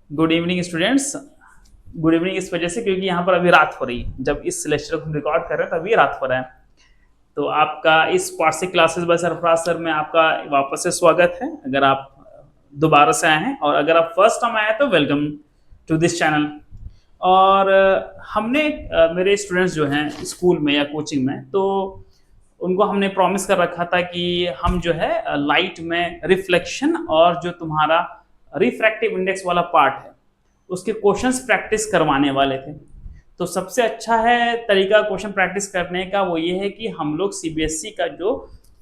Good evening students. Good evening इस वजह से क्योंकि यहाँ पर अभी रात हो रही है। जब इस लेक्चर को हम रिकॉर्ड कर रहे हैं तभी रात हो रहा है। तो आपका इस वार्षिक क्लासेस बाय सरफराज सर में आपका वापस से स्वागत है। अगर आप दोबारा से आए हैं और अगर आप फर्स्ट टाइम आए हैं तो वेलकम टू दिस चैनल। और हमने मेरे स्टूडेंट्स जो हैं स्कूल में या कोचिंग में, तो उनको हमने प्रॉमिस कर रखा था कि हम जो है लाइट में रिफ्लेक्शन और जो तुम्हारा रिफ्रैक्टिव इंडेक्स वाला पार्ट है उसके क्वेश्चंस प्रैक्टिस करवाने वाले थे। तो सबसे अच्छा है तरीका क्वेश्चन प्रैक्टिस करने का वो ये है कि हम लोग सीबीएसई का जो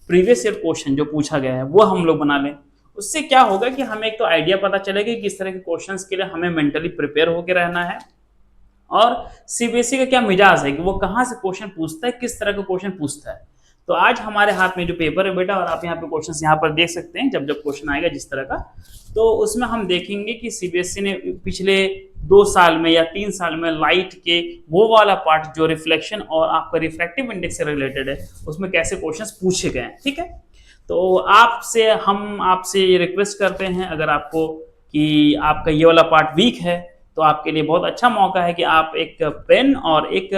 प्रीवियस ईयर क्वेश्चन जो पूछा गया है वो हम लोग बना लें। उससे क्या होगा कि हमें एक तो आइडिया पता चलेगा कि किस तरह के क्वेश्चंस के लिए हमें मेंटली प्रिपेयर होकर रहना है, और सीबीएसई का क्या मिजाज है कि वो कहाँ से क्वेश्चन पूछता है, किस तरह का क्वेश्चन पूछता है। तो आज हमारे हाथ में जो पेपर है बेटा, और आप यहाँ पे क्वेश्चंस यहाँ पर देख सकते हैं जब जब क्वेश्चन आएगा जिस तरह का, तो उसमें हम देखेंगे कि सीबीएसई ने पिछले 2 साल में या 3 साल में लाइट के वो वाला पार्ट जो रिफ्लेक्शन और आपका रिफ्रैक्टिव इंडेक्स से रिलेटेड है उसमें कैसे क्वेश्चंस पूछे गए हैं। ठीक है, तो हम आपसे ये रिक्वेस्ट करते हैं, अगर आपको कि आपका ये वाला पार्ट वीक है तो आपके लिए बहुत अच्छा मौका है कि आप एक पेन और एक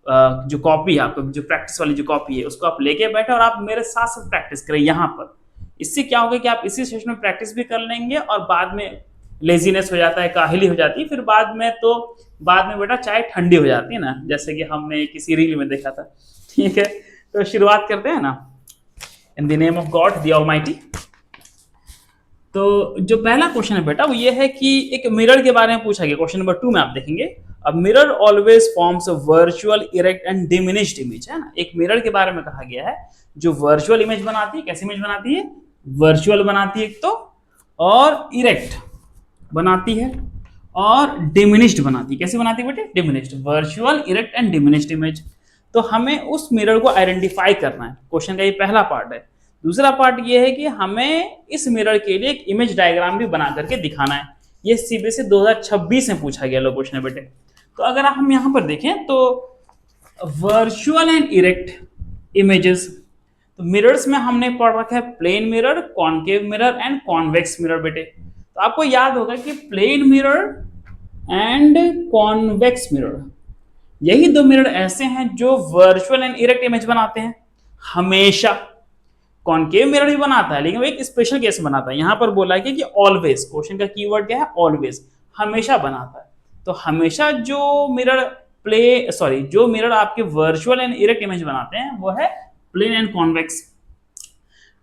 जो कॉपी है, आपको जो प्रैक्टिस वाली जो कॉपी है उसको आप लेके बैठे और आप मेरे साथ साथ प्रैक्टिस करें यहाँ पर। इससे क्या होगा कि आप इसी सेशन में प्रैक्टिस भी कर लेंगे और बाद में लेजीनेस हो जाता है, काहिली हो जाती है, फिर बाद में बेटा चाय ठंडी हो जाती है ना, जैसे कि हमने किसी रील में देखा था। ठीक है, तो शुरुआत करते हैं ना। In the name of God the almighty. तो जो पहला क्वेश्चन है बेटा वो ये है कि एक मिरर के बारे में पूछा गया। क्वेश्चन नंबर 2 में आप देखेंगे, अब mirror always forms a virtual erect and diminished image, है ना। एक मिरर के बारे में कहा गया है जो वर्चुअल इमेज बनाती है। कैसी इमेज बनाती है? वर्चुअल बनाती है एक तो, और इरेक्ट बनाती है, और डिमिनिश्ड बनाती है। कैसे बनाती है बेटे? Diminished. Virtual, erect and diminished image. तो हमें उस मिरर को आइडेंटिफाई करना है। क्वेश्चन का ये पहला पार्ट है। दूसरा पार्ट ये है कि हमें इस मिरर के लिए एक इमेज डायग्राम भी बना करके दिखाना है। ये सीबीएसई 2026 में पूछा गया क्वेश्चन है बेटे। तो अगर हम यहां पर देखें तो वर्चुअल एंड इरेक्ट इमेजेस, तो मिरर्स में हमने पढ़ रखा है plane mirror, concave mirror and convex mirror बेटे। तो आपको याद होगा कि plane mirror and convex mirror, यही दो मिरर ऐसे हैं जो वर्चुअल एंड इरेक्ट इमेज बनाते हैं हमेशा। कॉनकेव मिरर भी बनाता है लेकिन वो एक स्पेशल केस बनाता है। यहां पर बोला है कि ऑलवेज, क्वेश्चन का कीवर्ड क्या है? ऑलवेज, हमेशा बनाता है। तो हमेशा जो मिरर आपके वर्चुअल एंड इरेक्ट इमेज बनाते हैं वो है प्लेन एंड कॉन्वेक्स।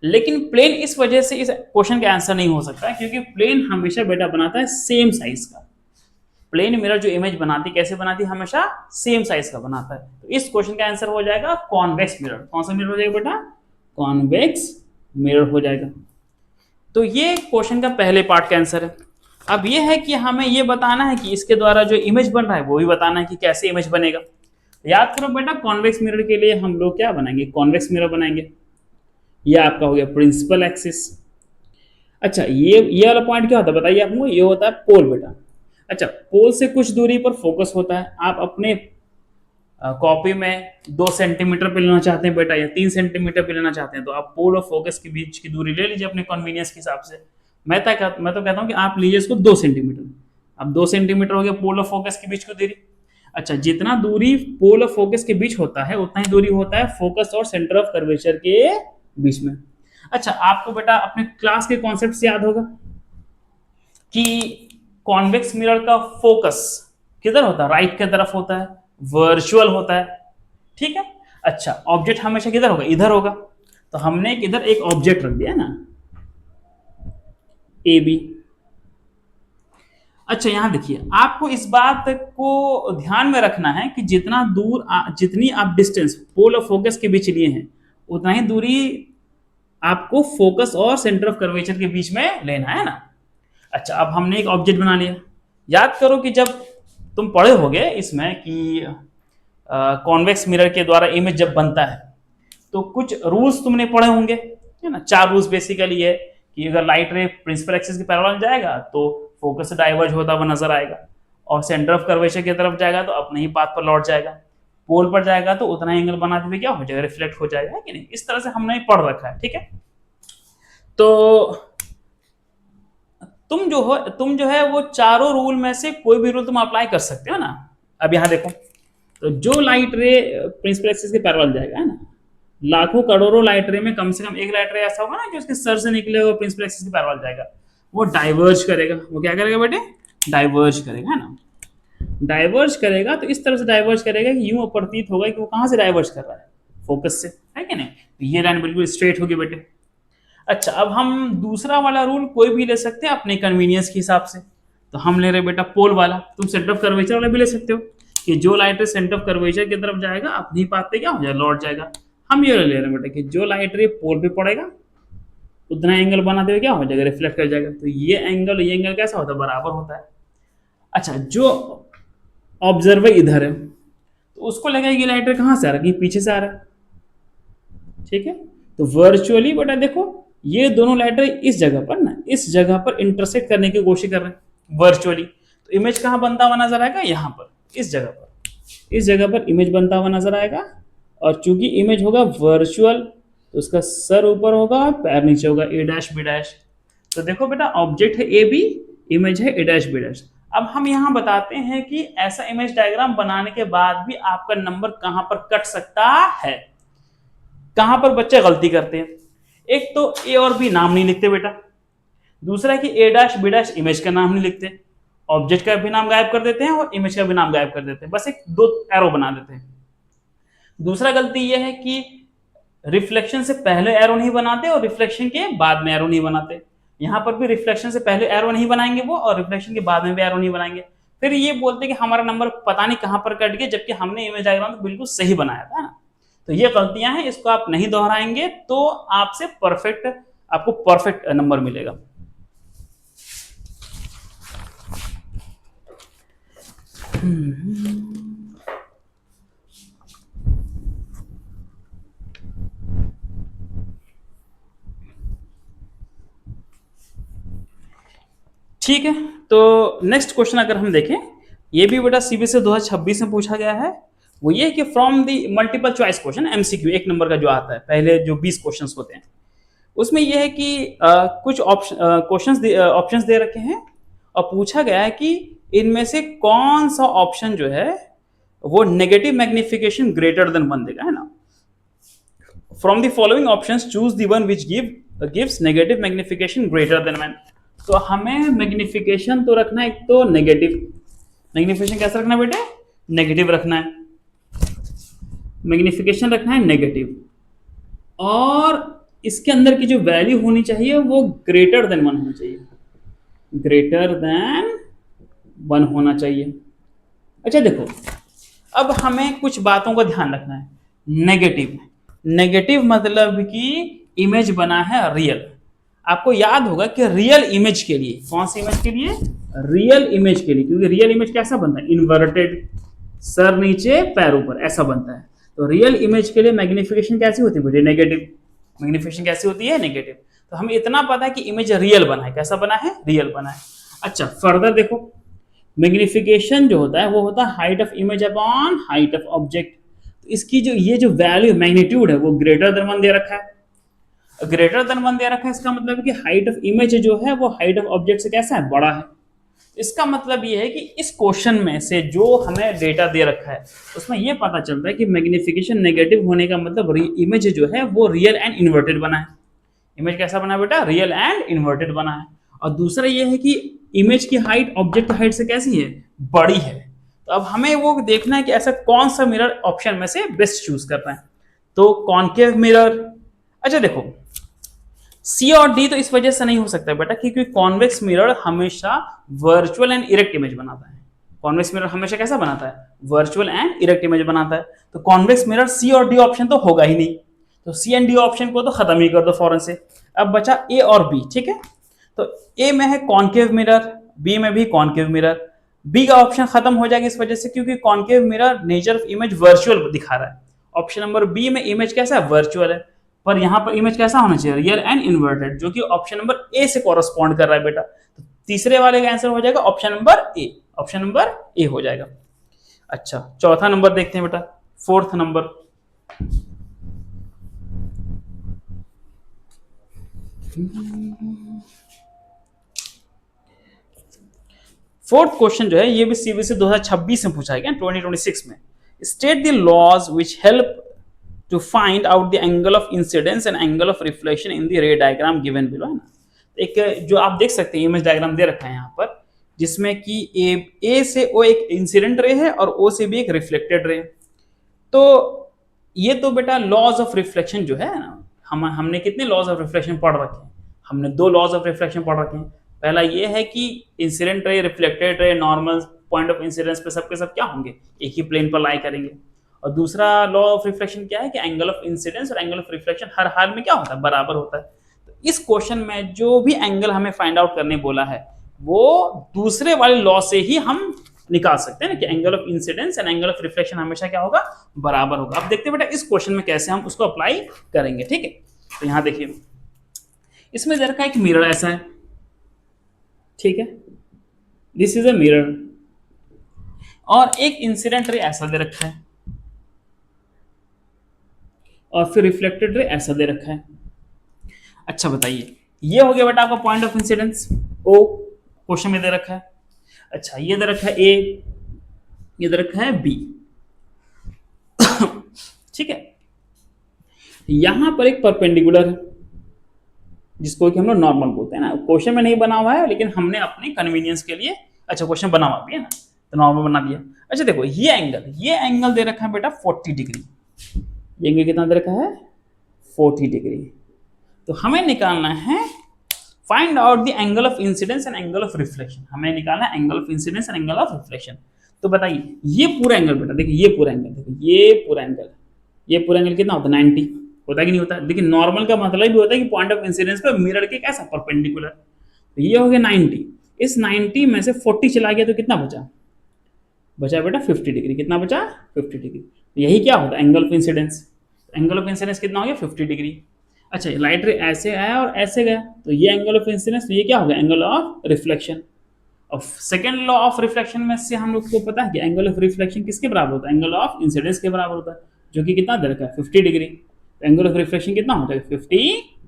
लेकिन प्लेन इस वजह से इस क्वेश्चन का आंसर नहीं हो सकता क्योंकि प्लेन हमेशा बेटा बनाता है सेम साइज का। प्लेन मिरर जो इमेज बनाती है कैसे बनाती है? हमेशा सेम साइज का बनाता है। तो इस क्वेश्चन का आंसर हो जाएगा कॉन्वेक्स मिरर। कौन सा मिरर हो जाएगा बेटा? कॉन्वेक्स मिरर हो जाएगा। तो ये क्वेश्चन का पहले पार्ट का आंसर है। अब ये है कि हमें ये बताना है कि इसके द्वारा जो इमेज बन रहा है वो भी बताना है कि कैसे इमेज बनेगा। याद करो बेटा, कॉन्वेक्स मिरर के लिए हम लोग क्या बनाएंगे? कॉन्वेक्स मिरर बनाएंगे। ये आपका हो गया प्रिंसिपल एक्सिस। अच्छा, ये वाला पॉइंट क्या होता है बताइए आपको? ये होता है पोल बेटा। अच्छा, पोल से कुछ दूरी पर फोकस होता है। आप अपने कॉपी में 2 सेंटीमीटर पे लेना चाहते हैं बेटा या 3 सेंटीमीटर पे लेना चाहते हैं तो आप पोल और फोकस के बीच की दूरी ले लीजिए अपने कन्वीनियंस के हिसाब से। मैं तो कहता हूं कि आप लीजिए इसको 2 सेंटीमीटर। अब 2 सेंटीमीटर हो गया पोल और फोकस के बीच की दूरी। अच्छा, जितना दूरी पोल और फोकस के बीच होता है उतना ही दूरी होता है फोकस और सेंटर ऑफ कर्वेचर के बीच में। अच्छा, आपको बेटा अपने क्लास के कॉन्सेप्ट से याद होगा कि कॉन्वेक्स मिरर का फोकस किधर होता है? राइट की तरफ होता है, वर्चुअल होता है। ठीक है। अच्छा, ऑब्जेक्ट हमेशा किधर होगा? इधर होगा। तो हमने इधर एक ऑब्जेक्ट रख दिया ना, ए बी। अच्छा, यहां देखिए, आपको इस बात को ध्यान में रखना है कि जितनी आप डिस्टेंस पोल और फोकस के बीच लिए हैं उतना ही दूरी आपको फोकस और सेंटर ऑफ कर्वेचर के बीच में लेना है ना। अच्छा, अब हमने एक ऑब्जेक्ट बना लिया। याद करो कि जब तुम पढ़े होगे इसमें कि कॉन्वेक्स मिरर के द्वारा इमेज जब बनता है तो कुछ रूल्स तुमने पढ़े होंगे, है ना। 4 रूल्स बेसिकली है कि अगर लाइट रे प्रिंसिपल एक्सिस के पैरेलल जाएगा तो फोकस से डाइवर्ज होता हुआ नजर आएगा, और सेंटर ऑफ कर्वेचर की तरफ जाएगा तो अपने ही पाथ पर लौट जाएगा, पोल पर जाएगा तो उतना एंगल बनाते हुए क्या हो जाएगा? रिफ्लेक्ट हो जाएगा, है कि नहीं। इस तरह से हमने पढ़ रखा है। ठीक है, तो तुम जो है वो चारों रूल में से कोई भी रूल तुम अप्लाई कर सकते हो ना। अब यहाँ देखो, तो जो लाइट रे प्रिंसिपल एक्सिस के पैरेलल जाएगा, है ना, लाखों करोड़ों लाइट रे में कम से कम एक लाइट रे ऐसा होगा ना जो उसके सर से निकले हुए प्रिंसिपल एक्सिस के पैरेलल जाएगा, वो डाइवर्ज करेगा। वो क्या करेगा बेटे? डाइवर्ज करेगा, है ना। डाइवर्ज करेगा तो इस तरह से डाइवर्ज करेगा कि यूं प्रतीत होगा कि वो कहां से डाइवर्ज कर रहा है? फोकस से, है कि नहीं? तो ये लाइन बिल्कुल स्ट्रेट होगी बेटे। अच्छा, अब हम दूसरा वाला रूल कोई भी ले सकते हैं अपने कन्वीनियंस के हिसाब से। तो हम ले रहे बेटा पोल वाला, तुम सेंटर ऑफ कर्वेचर वाला भी ले सकते हो कि जो लाइट रे सेंटर ऑफ कर्वेचर की तरफ जाएगा अपनी पाथ पे क्या हो जाएगा? लौट जाएगा। हम ये ले रहे हैं बेटा कि जो लाइट रे पोल पे पड़ेगा उतना एंगल बनाते हुए क्या हो जाएगा? रिफ्लेक्ट कर जाएगा। तो ये एंगल कैसा होता है? बराबर होता है। अच्छा, जो ऑब्जर्वर इधर है तो उसको लगेगा ये लाइट रे कहां से आ रहा है? कि पीछे से आ रहा है, ठीक है। तो वर्चुअली बेटा देखो, ये दोनों लाइट रे इस जगह पर ना, इस जगह पर इंटरसेक्ट करने की कोशिश कर रहे हैं वर्चुअली। तो इमेज कहां बनता हुआ नजर आएगा? यहां पर, इस जगह पर, इस जगह पर इमेज बनता हुआ नजर आएगा। और चूंकि इमेज होगा वर्चुअल तो उसका सर ऊपर होगा, पैर नीचे होगा, ए डैश बी डैश। तो देखो बेटा, ऑब्जेक्ट है ए बी, इमेज है ए डैश बी डैश। अब हम यहां बताते हैं कि ऐसा इमेज डायग्राम बनाने के बाद भी आपका नंबर कहां पर कट सकता है। कहां पर बच्चे गलती करते हैं? एक तो ए और बी नाम नहीं लिखते बेटा, दूसरा कि ए डैश बी डैश इमेज का नाम नहीं लिखते, ऑब्जेक्ट का भी नाम गायब कर देते हैं और इमेज का भी नाम गायब कर देते हैं, बस एक दो एरो बना देते हैं। दूसरा गलती यह है कि रिफ्लेक्शन से पहले एरो नहीं बनाते और रिफ्लेक्शन के बाद में एरो नहीं बनाते। यहां पर भी रिफ्लेक्शन से पहले एरो नहीं बनाएंगे वो, और रिफ्लेक्शन के बाद में भी एरो नहीं बनाएंगे। फिर ये बोलते हैं कि हमारा नंबर पता नहीं कहां पर कट गया, जबकि हमने इमेज डायग्राम तो बिल्कुल सही बनाया था ना। तो ये गलतियां हैं, इसको आप नहीं दोहराएंगे तो आपसे परफेक्ट, आपको परफेक्ट नंबर मिलेगा। ठीक है, तो नेक्स्ट क्वेश्चन अगर हम देखें, ये भी बेटा सीबीएसई 2026 में पूछा गया है। वो ये कि from the multiple choice question, MCQ, एक नंबर का जो आता है, पहले जो 20 क्वेश्चंस होते हैं उसमें यह है कि कुछ ऑप्शंस दे रखे हैं और पूछा गया है कि इनमें से कौन सा ऑप्शन जो है वो नेगेटिव मैग्निफिकेशन ग्रेटर देन 1 देगा, है ना। From the following options choose the one which gives negative magnification greater than 1। तो हमें मैग्निफिकेशन तो रखना है, एक तो नेगेटिव मैग्निफिकेशन कैसा रखना है बेटे? नेगेटिव रखना है, मैग्निफिकेशन रखना है नेगेटिव, और इसके अंदर की जो वैल्यू होनी चाहिए वो ग्रेटर देन 1 होना चाहिए, ग्रेटर देन 1 होना चाहिए। अच्छा देखो, अब हमें कुछ बातों का ध्यान रखना है। नेगेटिव, नेगेटिव मतलब कि इमेज बना है रियल। आपको याद होगा कि रियल इमेज के लिए, कौन सी इमेज के लिए? रियल इमेज के लिए, क्योंकि रियल इमेज कैसा बनता है? इन्वर्टेड, सर नीचे पैर ऊपर, ऐसा बनता है। तो रियल इमेज के लिए मैग्निफिकेशन कैसी होती है बेटे? नेगेटिव। मैग्निफिकेशन कैसी होती है? नेगेटिव। तो हमें इतना पता है कि इमेज रियल बना है। कैसा बना है? रियल बना है। अच्छा, फर्दर देखो, मैग्निफिकेशन जो होता है वो होता है height of image upon height of object. तो इसकी जो ये जो वैल्यू मैग्नीट्यूड है वो ग्रेटर देन 1 दे रखा है। ग्रेटर देन 1 दे रखा है, इसका मतलब है कि हाइट ऑफ इमेज जो है वो हाइट ऑफ ऑब्जेक्ट से कैसा है? बड़ा है। इसका मतलब ये है कि इस क्वेश्चन में से जो हमें डेटा दे रखा है उसमें ये पता चलता है कि मैग्निफिकेशन नेगेटिव होने का मतलब इमेज जो है वो रियल एंड इन्वर्टेड बना है। इमेज कैसा बना है बेटा? रियल एंड इन्वर्टेड बना है। और दूसरा ये है कि इमेज की हाइट ऑब्जेक्ट हाइट से कैसी है? बड़ी है। तो अब हमें वो देखना है कि ऐसा कौन सा मिरर ऑप्शन में से बेस्ट चूज करना है। तो कॉन्केव मिरर, अच्छा देखो, सी और डी तो इस वजह से नहीं हो सकता बेटा क्योंकि कॉन्वेक्स मिरर हमेशा वर्चुअल एंड इरेक्ट इमेज बनाता है। कॉन्वेक्स मिरर हमेशा कैसा बनाता है? वर्चुअल एंड इरेक्ट इमेज बनाता है। तो कॉन्वेक्स मिरर सी और डी ऑप्शन तो होगा ही नहीं, तो सी एंड डी ऑप्शन को तो खत्म ही कर दो फौरन से। अब बचा ए और बी, ठीक है। तो ए में है कॉन्केव मिरर, बी में भी कॉन्केव मिरर। बी का ऑप्शन खत्म हो जाएगा इस वजह से क्योंकि concave mirror nature of image virtual दिखा रहा है। ऑप्शन नंबर बी में इमेज कैसा है? वर्चुअल है, पर यहां पर इमेज कैसा होना चाहिए? रियल एंड इन्वर्टेड, जो कि ऑप्शन नंबर ए से कॉरेस्पॉन्ड कर रहा है बेटा। तो तीसरे वाले का आंसर हो जाएगा option number A, option number A हो जाएगा। अच्छा, चौथा नंबर देखते हैं बेटा, फोर्थ नंबर। फोर्थ क्वेश्चन जो है ये भी सीबीएसई 2026 में पूछा गया, 2026 में। State the laws which help to find out the angle of incidence and angle of reflection in the ray diagram given below, है ना। एक जो आप देख सकते हैं इमेज डायग्राम दे रखा है यहाँ पर, जिसमें कि ए से ओ एक इंसिडेंट रे है और ओ से भी एक रिफ्लेक्टेड रे। तो ये तो बेटा लॉज ऑफ रिफ्लेक्शन जो है ना, हमने कितने लॉज ऑफ रिफ्लेक्शन पढ़ रखे हैं? हमने 2 लॉज ऑफ रिफ्लेक्शन पढ़ रखे हैं। पहला ये है कि incident ray, reflected ray, normal point of incidence पे सबके सब क्या होंगे, एक ही प्लेन पर लाई करेंगे। और दूसरा लॉ ऑफ रिफ्लेक्शन क्या है कि एंगल ऑफ इंसिडेंस और एंगल ऑफ रिफ्लेक्शन हर हाल में क्या होता है, बराबर होता है। तो इस क्वेश्चन में जो भी एंगल हमें फाइंड आउट करने बोला है वो दूसरे वाले लॉ से ही हम निकाल सकते हैं ना, कि angle of incidence and angle of reflection हमेशा क्या होगा, बराबर होगा। अब देखते हैं बेटा इस क्वेश्चन में कैसे हम उसको अप्लाई करेंगे, ठीक है। तो यहां देखिए इसमें दे रखा है एक मिरर ऐसा है, ठीक है, दिस इज अ मिरर, और एक इंसिडेंट रे ऐसा दे रखा है, और फिर रिफ्लेक्टेड रे ऐसा दे रखा है। अच्छा बताइए, ये हो गया बेटा आपका point of incidence O, question में दे रखा है। अच्छा ये दे रखा है ए, ये दे रखा है बी, ठीक है। यहां पर एक परपेंडिकुलर है जिसको कि हम लोग नॉर्मल बोलते हैं ना, क्वेश्चन में नहीं बना हुआ है लेकिन हमने अपने कन्वीनियंस के लिए, अच्छा क्वेश्चन बना हुआ भी है ना तो नॉर्मल बना दिया। अच्छा देखो ये एंगल दे रखा है बेटा 40 डिग्री, ये एंगल कितना दे रखा है 40 डिग्री। तो हमें निकालना है find out the angle of incidence and angle of reflection, हमें निकालना है angle of incidence and angle of reflection. तो बताइए ये पूरा एंगल बेटा, देखिए ये पूरा एंगल, देखिए ये पूरा एंगल कितना होता है 90, होता है कि नहीं होता। लेकिन नॉर्मल का मतलब भी होता है कि पॉइंट ऑफ इंसिडेंस पे मिरर के कैसा परपेंडिकुलर, तो ये हो गया 90, इस 90 में से 40 चला गया तो कितना बचा, बचा बेटा 50 डिग्री, कितना बचा 50 डिग्री। तो यही क्या होता है angle of incidence, angle of incidence कितना हो गया 50 डिग्री। अच्छा लाइट रे ऐसे आया और ऐसे गया, तो ये एंगल ऑफ इंसिडेंस, तो ये क्या होगा एंगल ऑफ रिफ्लेक्शन। और सेकंड लॉ ऑफ रिफ्लेक्शन में से हम लोग को पता है कि एंगल ऑफ रिफ्लेक्शन किसके बराबर होता है, एंगल ऑफ इंसिडेंस के बराबर होता है, जो कि कितना दे रखा है 50 डिग्री। तो एंगल ऑफ रिफ्लेक्शन कितना होता है 50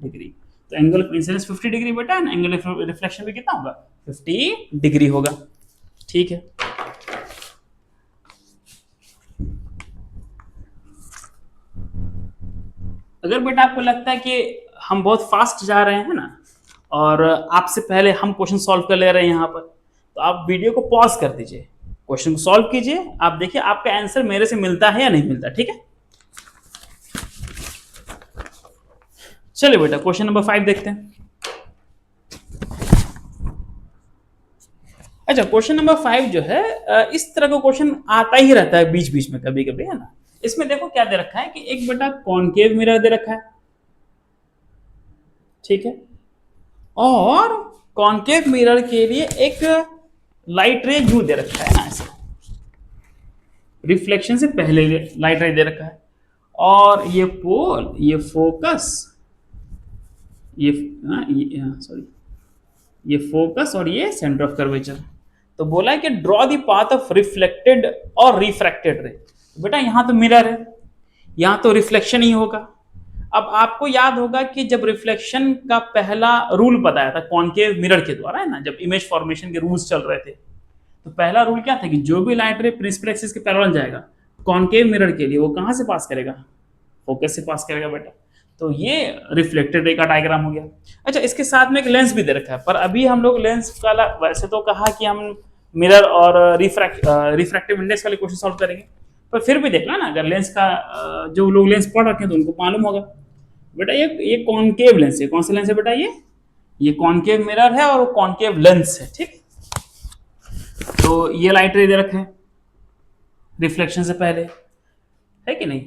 डिग्री। तो एंगल ऑफ इंसिडेंस 50 डिग्री बेटा, एंगल ऑफ रिफ्लेक्शन भी कितना होगा 50 डिग्री होगा, ठीक है। अगर बेटा आपको लगता है कि हम बहुत फास्ट जा रहे हैं ना, और आपसे पहले हम क्वेश्चन सॉल्व कर ले रहे हैं यहाँ पर, तो आप वीडियो को पॉज कर दीजिए, क्वेश्चन को सॉल्व कीजिए, आप देखिए आपका आंसर मेरे से मिलता है या नहीं मिलता, ठीक है। चलिए बेटा क्वेश्चन नंबर 5 देखते हैं। अच्छा क्वेश्चन नंबर 5 जो है इस तरह का क्वेश्चन आता ही रहता है बीच बीच में कभी कभी, है ना। इसमें देखो क्या दे रखा है कि एक बेटा कॉनकेव मिरर दे रखा है, ठीक है, और कॉनकेव मिरर के लिए एक लाइट रे यू दे रखा है ना ऐसे, रिफ्लेक्शन से पहले लाइट रे दे रखा है, और ये पोल, ये फोकस, ये सॉरी ये फोकस और ये सेंटर ऑफ कर्वेचर। तो बोला है कि draw the path of reflected और रिफ्रैक्टेड रे। बेटा यहां तो मिरर है, यहां तो रिफ्लेक्शन ही होगा। अब आपको याद होगा कि जब रिफ्लेक्शन का पहला रूल बताया था कॉनकेव मिरर के द्वारा, है ना, जब इमेज फॉर्मेशन के रूल्स चल रहे थे, तो पहला रूल क्या था कि जो भी लाइट रे प्रिंसिपल एक्सिस के पैरेलल जाएगा कॉनकेव मिरर के लिए, वो कहां से पास करेगा, फोकस से पास करेगा बेटा। तो ये रिफ्लेक्टेड रे का डायग्राम हो गया। अच्छा इसके साथ में एक लेंस भी दे रखा है, पर अभी हम लोग लेंस का वैसे तो कहा कि हम मिरर और रिफ्रैक्टिव इंडेक्स वाले क्वेश्चन सॉल्व करेंगे, पर फिर भी देखना ना, अगर लेंस का जो लोग लेंस पढ़ रखे हैं तो उनको मालूम होगा। बेटा ये कॉनकेव लेंस है, कौन सा लेंस है बेटा, ये कॉनकेव मिरर है और कॉनकेव लेंस है, ठीक। तो ये लाइट रे दे रखे हैं रिफ्लेक्शन से पहले, है कि नहीं।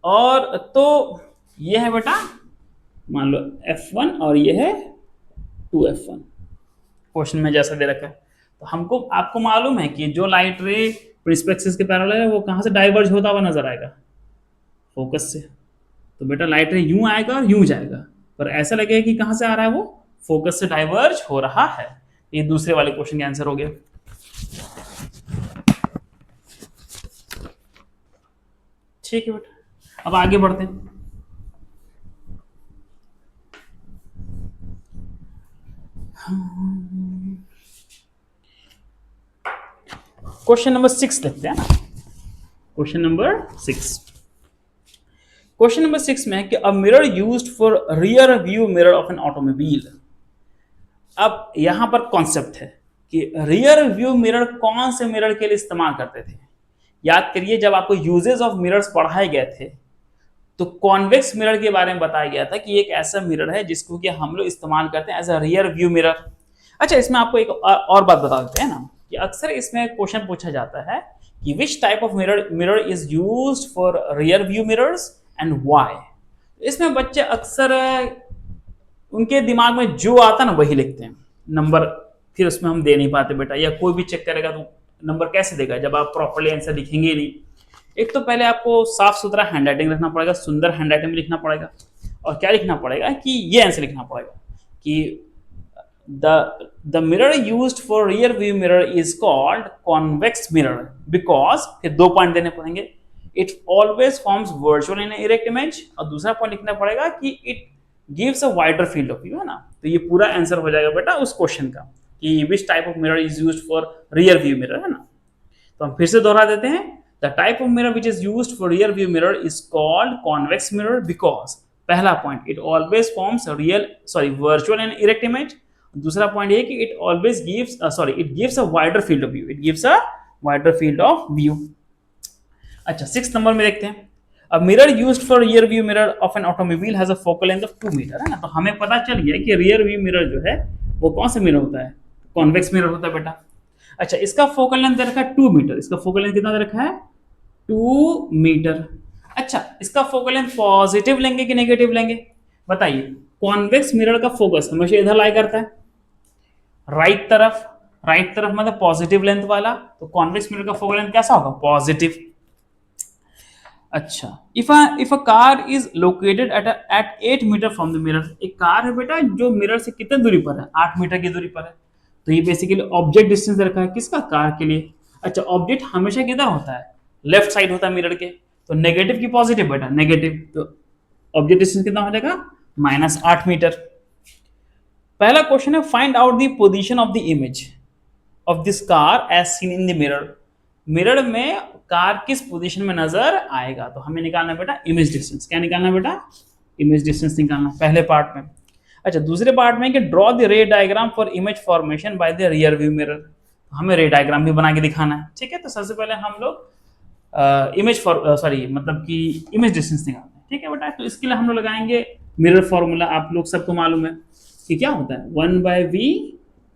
और तो ये है बेटा मान लो F1 और ये है 2F1 क्वेश्चन में जैसा दे रखा है। तो हमको आपको मालूम है कि जो लाइट रे प्रिंसिपल एक्सिस के पैरेलल है वो कहां से डाइवर्ज होता हुआ नजर आएगा, फोकस से। तो बेटा लाइट रे यूं आएगा और यूं जाएगा, पर ऐसा लगेगा कि कहां से आ रहा है, वो फोकस से डाइवर्ज हो रहा है। ये दूसरे वाले क्वेश्चन का आंसर हो गया। ठीक है बेटा, अब आगे बढ़ते हैं। क्वेश्चन नंबर 6 लिखते हैं ना। क्वेश्चन नंबर 6, क्वेश्चन नंबर 6 में है कि a mirror used for rear view mirror of an automobile. अब यहां पर कॉन्सेप्ट है कि रियर व्यू मिरर कौन से मिरर के लिए इस्तेमाल करते थे। याद करिए, जब आपको यूजेस ऑफ मिरर्स पढ़ाए गए थे तो कॉन्वेक्स मिरर के बारे में बताया गया था कि एक ऐसा मिरर है जिसको कि हम लोग इस्तेमाल करते हैं as a rear view mirror. अच्छा, इसमें आपको एक और बात बता देते हैं ना कि अक्सर इसमें क्वेश्चन पूछा जाता है कि which type of mirror is used for rear view mirrors and why. इसमें बच्चे अक्सर उनके दिमाग में जो आता ना वही लिखते हैं, नंबर फिर उसमें हम दे नहीं पाते बेटा, या कोई भी चेक करेगा तो नंबर कैसे देगा जब आप प्रॉपर्ली आंसर लिखेंगे ही नहीं। एक तो पहले आपको साफ सुथरा हैंड राइटिंग रखना पड़ेगा, सुंदर हैंड राइटिंग में लिखना पड़ेगा, और क्या लिखना पड़ेगा कि ये आंसर लिखना पड़ेगा कि the mirror used for rear view mirror is called convex mirror because, फिर 2 पॉइंट देने पड़ेंगे, it always forms virtual in erect image, और दूसरा पॉइंट लिखना पड़ेगा कि it gives a wider field of view, है ना। तो ये पूरा आंसर हो जाएगा बेटा उस क्वेश्चन का कि which type of mirror is used for rear view mirror, है ना। तो हम फिर से दोहरा देते हैं, the type of mirror which is used for rear view mirror is called convex mirror because, पहला point, it always forms virtual and erect image. दूसरा पॉइंट ये कि it always gives a wider field of view, it gives a wider field of view. अच्छा, 6 number में देखते हैं, A mirror used for rear view mirror of an automobile has a focal length of 2 metre, है ना। तो हमें पता चल गया कि रियर व्यू मिरर जो है वो कौन सा मिरर होता है, कॉन्वेक्स मिरर होता है बेटा। अच्छा, इसका फोकल लेंथ दे रखा है 2 मीटर, इसका फोकल लेंथ कितना दे रखा है 2 मीटर। अच्छा, इसका फोकल लेंथ पॉजिटिव लेंगे कि नेगेटिव लेंगे, बताइए। कॉन्वेक्स मिरर का फोकस हमेशा इधर लाई करता है, राइट तरफ मतलब पॉजिटिव लेंथ वाला, तो कॉन्वेक्स मिरर का फोकल लेंथ कैसा होगा, पॉजिटिव। अच्छा, if a car is located at 8 meter from the mirror, एक कार है बेटा जो मिरर से कितने दूरी पर है, 8 मीटर की दूरी पर है, तो ये बेसिकली ऑब्जेक्ट डिस्टेंस रखा है किसका, कार के लिए। अच्छा, ऑब्जेक्ट हमेशा किधर होता है, लेफ्ट साइड होता है मिरर के, तो नेगेटिव की पॉजिटिव बेटा, नेगेटिव, तो ऑब्जेक्ट डिस्टेंस कितना हो जाएगा -8 मीटर। पहला क्वेश्चन है, find out the position of the image of this car as seen in the mirror. Mirror में कार किस पोजीशन में नजर आएगा, तो हमें निकालना बेटा इमेज डिस्टेंस। क्या निकालना बेटा, इमेज डिस्टेंस निकालना पहले पार्ट में। अच्छा, दूसरे पार्ट में कि draw the ray diagram for image formation by the rear view mirror, तो हमें रे डायग्राम भी बना के दिखाना है, ठीक है। तो सबसे पहले हम लोग मतलब कि इमेज डिस्टेंस निकालना है, ठीक है बेटा। तो इसके लिए हम लोग लगाएंगे मिरर फॉर्मूला, आप लोग सबको मालूम है कि क्या होता है, 1/v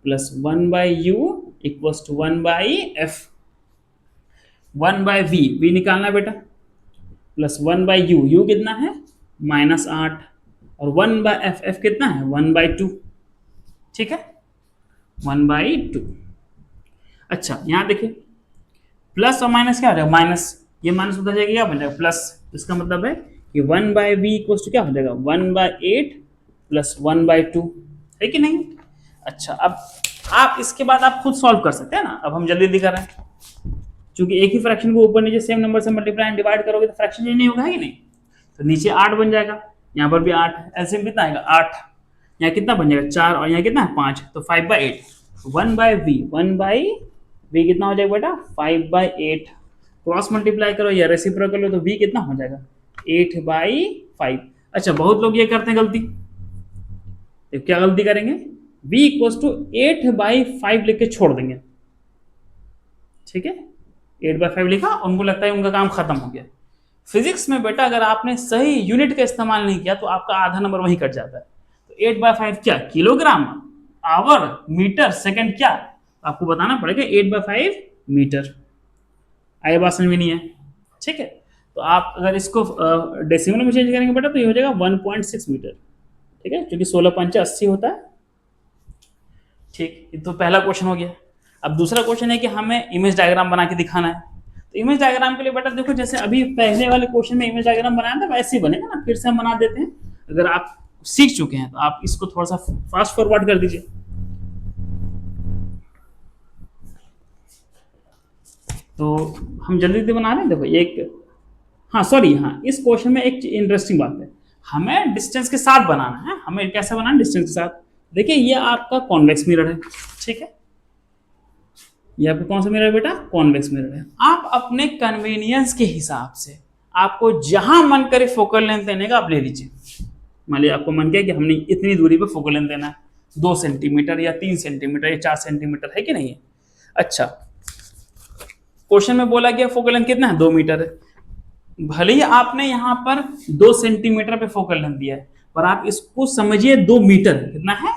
plus 1/u equals to 1/f। 1/v, v निकालना बेटा, प्लस 1/u, u कितना है -8, और 1/f, f कितना है 1/2, ठीक है 1/2। अच्छा, यहां देखिए प्लस और माइनस क्या हो जाएगा, माइनस, ये माइनस उधर जाएगा क्या बन जाएगा प्लस, इसका मतलब है कि 1/v इक्वल्स टू क्या हो जाएगा 1/8 प्लस 1/2, है कि नहीं। अच्छा, अब आप इसके बाद आप खुद सॉल्व कर सकते हैं ना, अब हम जल्दी जल्दी कर रहे हैं, क्योंकि एक ही फ्रैक्शन को ऊपर नीचे सेम नंबर से मल्टीप्लाई एंड डिवाइड करोगे तो फ्रैक्शन चेंज नहीं होगा, है कि नहीं। तो नीचे 8 बन जाएगा, यहाँ पर भी 8, एलसीएम कितना आएगा 8, यहाँ कितना बन जाएगा 4, और यहाँ कितना है 5, तो 5/8, 1/v कितना हो जाएगा बेटा 5/8, क्रॉस मल्टीप्लाई करो या रेसिप्रोकल लो तो v कितना हो जाएगा 8/5। अच्छा, बहुत लोग ये करते हैं गलती, तो क्या गलती करेंगे, v इक्वल्स टू 8/5 लिख के छोड़ देंगे, ठीक है 8/5 लिखा, उनको लगता है उनका काम खत्म हो गया। फिजिक्स में बेटा अगर आपने सही यूनिट का इस्तेमाल नहीं किया तो आपका आधा नंबर वहीं कट जाता है। तो 8/5 क्या, किलोग्राम, आवर, मीटर, सेकंड, क्या, आपको बताना पड़ेगा 8/5 मीटर। आगे बात समझ में नहीं है, ठीक है। तो आप अगर इसको डेसिमल में चेंज करेंगे बेटा तो ये हो जाएगा 1.6 मीटर, ठीक है, क्योंकि 16 × 80 होता है, ठीक। ये तो पहला क्वेश्चन हो गया। अब दूसरा क्वेश्चन है कि हमें इमेज डायग्राम बना के दिखाना है। तो इमेज डायग्राम के लिए बेटा देखो, जैसे अभी पहले वाले क्वेश्चन में इमेज डायग्राम बनाया था वैसे ही बनेगा ना, फिर से हम बना देते हैं। अगर आप सीख चुके हैं तो आप इसको थोड़ा सा फास्ट फॉरवर्ड कर दीजिए। तो हम जल्दी जल्दी बना रहे हैं, देखो एक, हाँ सॉरी, हाँ इस क्वेश्चन में एक इंटरेस्टिंग बात है, हमें डिस्टेंस के साथ बनाना है। हमें कैसे बनाना है, डिस्टेंस के साथ। देखिए ये आपका कॉन्वेक्स मिरर है, ठीक है, ये आपको कौन सा मिरर है बेटा? कॉन्वेक्स मिरर है। आप अपने कन्वीनियंस के हिसाब से आपको जहां मन करे फोकल लेंथ लेने का आप ले लीजिए। मान लीजिए आपको मन किया कि हमने इतनी दूरी पे फोकल लेंथ देना है, 2 सेंटीमीटर या 3 सेंटीमीटर या 4 सेंटीमीटर, है कि नहीं है? अच्छा, क्वेश्चन में बोला गया फोकल लेंथ कितना है? 2 मीटर है। भले ही आपने यहाँ पर 2 सेंटीमीटर पे फोकल लेंथ दिया है, पर आप इसको समझिए 2 मीटर। कितना है?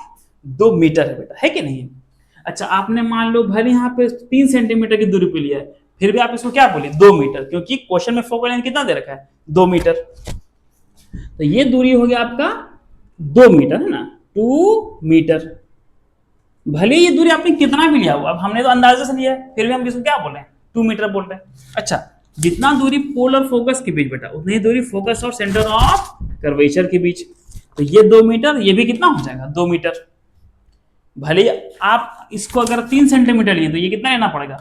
2 मीटर है बेटा, है कि नहीं? अच्छा, आपने मान लो भले यहाँ पे 3 सेंटीमीटर की दूरी पे लिया है, फिर भी आप इसको क्या बोले? 2 मीटर, क्योंकि क्वेश्चन में फोकल लेंथ कितना दे रखा है? 2 मीटर। तो ये दूरी हो गया आपका 2 मीटर, है ना? 2 मीटर। भले ये दूरी आपने कितना भी लिया हो, अब हमने तो अंदाजे से लिया है, फिर भी हम इसको क्या बोल रहे हैं? 2 मीटर बोल रहे हैं। अच्छा, जितना दूरी पोल और फोकस के बीच बेटा, उतनी दूरी फोकस और सेंटर ऑफ कर्वेचर के बीच। तो ये 2 मीटर, ये भी कितना हो जाएगा? 2 मीटर। भले आप इसको अगर 3 सेंटीमीटर लिए तो ये कितना लेना पड़ेगा?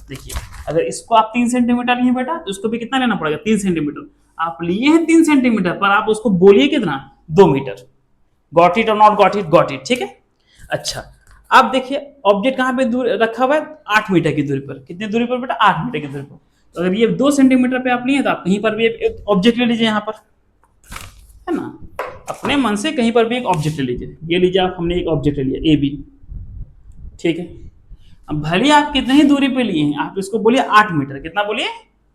देखिए, अगर इसको आप 3 सेंटीमीटर लिए बेटा, तो इसको भी कितना लेना पड़ेगा? 3 सेंटीमीटर। आप लिए हैं 3 सेंटीमीटर, पर आप उसको बोलिए कितना? 2 मीटर। गॉट इट और not got it? Got it, ठीक है। अच्छा, अब देखिए ऑब्जेक्ट कहाँ पे दूर रखा हुआ है? 8 मीटर की दूरी पर। कितनी दूरी पर बेटा? 8 मीटर की दूरी पर। तो अगर ये 2 सेंटीमीटर पे आप लिए तो आप कहीं पर भी एक ऑब्जेक्ट ले लीजिए, यहाँ पर, है ना? अपने मन से कहीं पर भी एक ऑब्जेक्ट ले लीजिए। ये लीजिए आप, हमने एक ऑब्जेक्ट ले लिया, ए बी, ठीक है। अब भले आप कितनी ही दूरी पे लिए हैं, आप इसको बोलिए 8 मीटर। कितना बोलिए?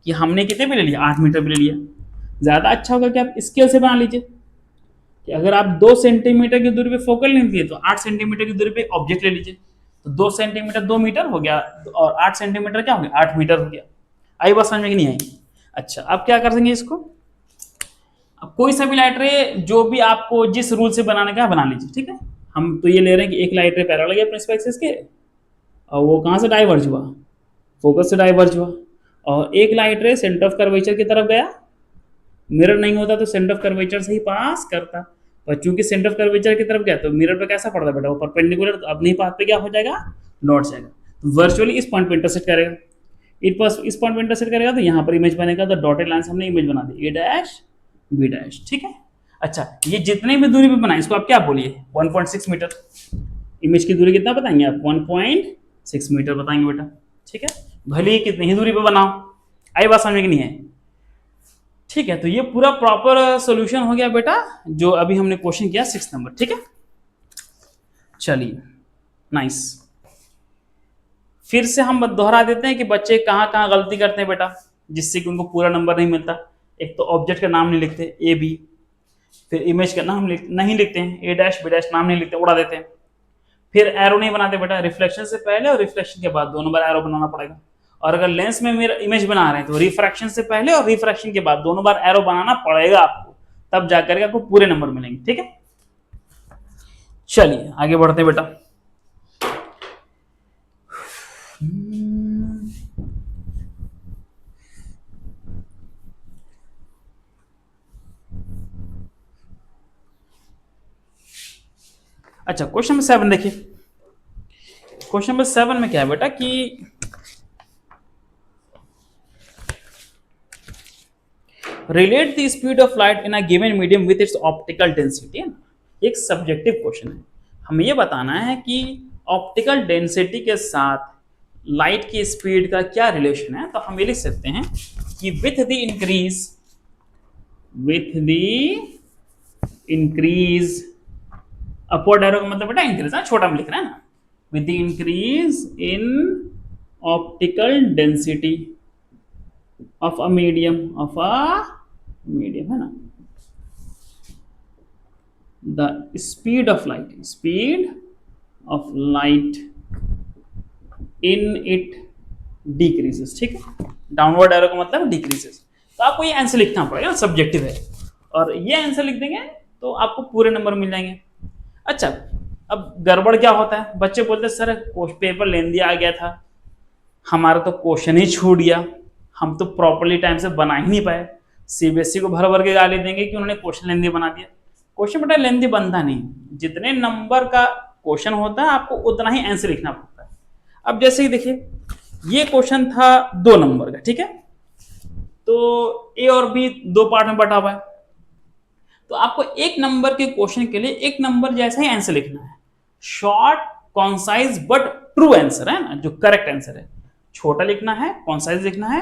कि हमने कितने पे ले लिया? 8 मीटर पे ले लिया। ज्यादा अच्छा होगा कि आप स्केल से बना लीजिए कि अगर आप 2 सेंटीमीटर की दूरी पे फोकल लेंथ दिए तो 8 सेंटीमीटर की दूरी पे ऑब्जेक्ट ले लीजिए। तो 2 सेंटीमीटर 2 मीटर हो गया, और 8 सेंटीमीटर क्या हो गया? 8 मीटर हो गया। आई बात समझ में कि नहीं आई? अच्छा, अब क्या कर देंगे इसको? अब कोई सा भी लाइट रे जो भी आपको जिस रूल से बनाने का बना लीजिए, ठीक है। हम तो ये ले रहे हैं कि एक लाइट रे पैरेलल है प्रिंसिपल एक्सिस के, और वो कहाँ से डाइवर्ज हुआ? फोकस से डाइवर्ज हुआ। और एक लाइट रे सेंटर ऑफ कर्वेचर की तरफ गया। मिरर नहीं होता तो सेंटर ऑफ कर्वेचर से ही पास करता, पर चूंकि सेंटर ऑफ कर्वेचर की तरफ गया तो मिरर पे कैसा पड़ता बेटा? वो परपेंडिकुलर। तो अपने पाथ पे क्या हो जाएगा? लौट जाएगा। तो वर्चुअली इस पॉइंट पे इंटरसेक्ट करेगा। इस पॉइंट पे इंटरसेक्ट करेगा तो यहाँ पर इमेज बनेगा। तो डॉटेड लाइन से हमने इमेज बना दी, ए डैश बी डैश, ठीक है। अच्छा, ये जितने भी दूरी पे बनाए इसको आप क्या बोलिए? 1.6 मीटर। इमेज की दूरी कितना बताएंगे आप? 1.6 मीटर बताएंगे बेटा, ठीक है। भले ही कितनी ही दूरी पे बनाओ। आई बात समझ में नहीं है? ठीक है। तो ये पूरा प्रॉपर सॉल्यूशन हो गया बेटा, जो अभी हमने क्वेश्चन किया 6 नंबर, ठीक है। चलिए, नाइस। फिर से हम दोहरा देते हैं कि बच्चे कहाँ कहाँ गलती करते हैं बेटा, जिससे कि उनको पूरा नंबर नहीं मिलता। एक तो ऑब्जेक्ट का नाम नहीं लिखते, ए बी, फिर इमेज का नाम नहीं लिखते हैं, ए डैश बी डैश, नाम नहीं लिखते, उड़ा देते हैं। फिर एरो नहीं बनाते बेटा, रिफ्लेक्शन से पहले और रिफ्लेक्शन के बाद दोनों बार एरो बनाना पड़ेगा। और अगर लेंस में मेरा इमेज बना रहे हैं तो रिफ्रैक्शन से पहले और रिफ्रैक्शन के बाद दोनों बार एरो बनाना पड़ेगा आपको, तब जाकर के आपको पूरे नंबर मिलेंगे, ठीक है। चलिए आगे बढ़ते हैं बेटा। अच्छा, क्वेश्चन नंबर 7 देखिए। क्वेश्चन नंबर 7 में क्या है बेटा कि relate the speed of light in a given medium with its optical density. है ना, एक सब्जेक्टिव क्वेश्चन है। हमें ये बताना है कि ऑप्टिकल डेंसिटी के साथ लाइट की स्पीड का क्या रिलेशन है। तो हम ये लिख सकते हैं कि with the increase upward arrow का मतलब बेटा इंक्रीज, छोटा में लिख रहे हैं ना, with the increase in optical density of a medium, है ना, the speed of light in it decreases, ठीक है। डाउनवर्ड एरो का मतलब डिक्रीजेस। तो आपको ये आंसर लिखना पड़ेगा, सब्जेक्टिव है, और ये आंसर लिख देंगे तो आपको पूरे नंबर मिल जाएंगे। अच्छा, अब गड़बड़ क्या होता है, बच्चे बोलते सर पेपर लेंदी आ गया था, हमारा तो क्वेश्चन ही छूट गया, हम तो प्रॉपर्ली टाइम से बना ही नहीं पाए। सीबीएसई को भर भर के गाली देंगे कि उन्होंने क्वेश्चन लेंदी बना दिया। क्वेश्चन बेटा लेंदी बनता नहीं, जितने नंबर का क्वेश्चन होता है आपको उतना ही आंसर लिखना पड़ता है। अब जैसे ही देखिए, ये क्वेश्चन था 2 नंबर का, ठीक है। तो ए और बी 2 पार्ट में बटा हुआ है, तो आपको 1 नंबर के क्वेश्चन के लिए 1 नंबर जैसा ही आंसर लिखना है। Short, concise but true answer, है ना, जो करेक्ट आंसर है। छोटा लिखना है, कॉन्साइज लिखना है,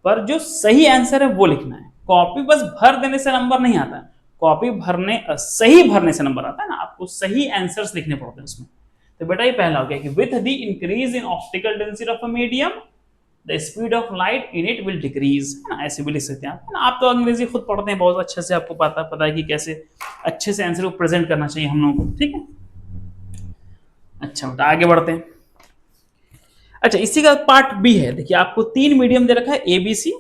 पर जो सही आंसर है वो लिखना है। कॉपी बस भर देने से नंबर नहीं आता, कॉपी भरने सही भरने से नंबर आता है ना, आपको सही आंसर्स लिखने पड़ते हैं उसमें। तो बेटा ये पहला हो गया कि with the increase in optical density of a medium the speed of light in it will decrease, है ना, ऐसे भी लिख सकते हैं आप, है ना। आप तो अंग्रेजी खुद पढ़ते हैं बहुत अच्छे से, आपको पता है कि कैसे अच्छे से आंसर को प्रेजेंट करना चाहिए हम लोगों को, ठीक है। अच्छा बेटा आगे बढ़ते हैं। अच्छा इसी का पार्ट बी है, देखिए आपको 3 मीडियम दे रखा है ए बी सी,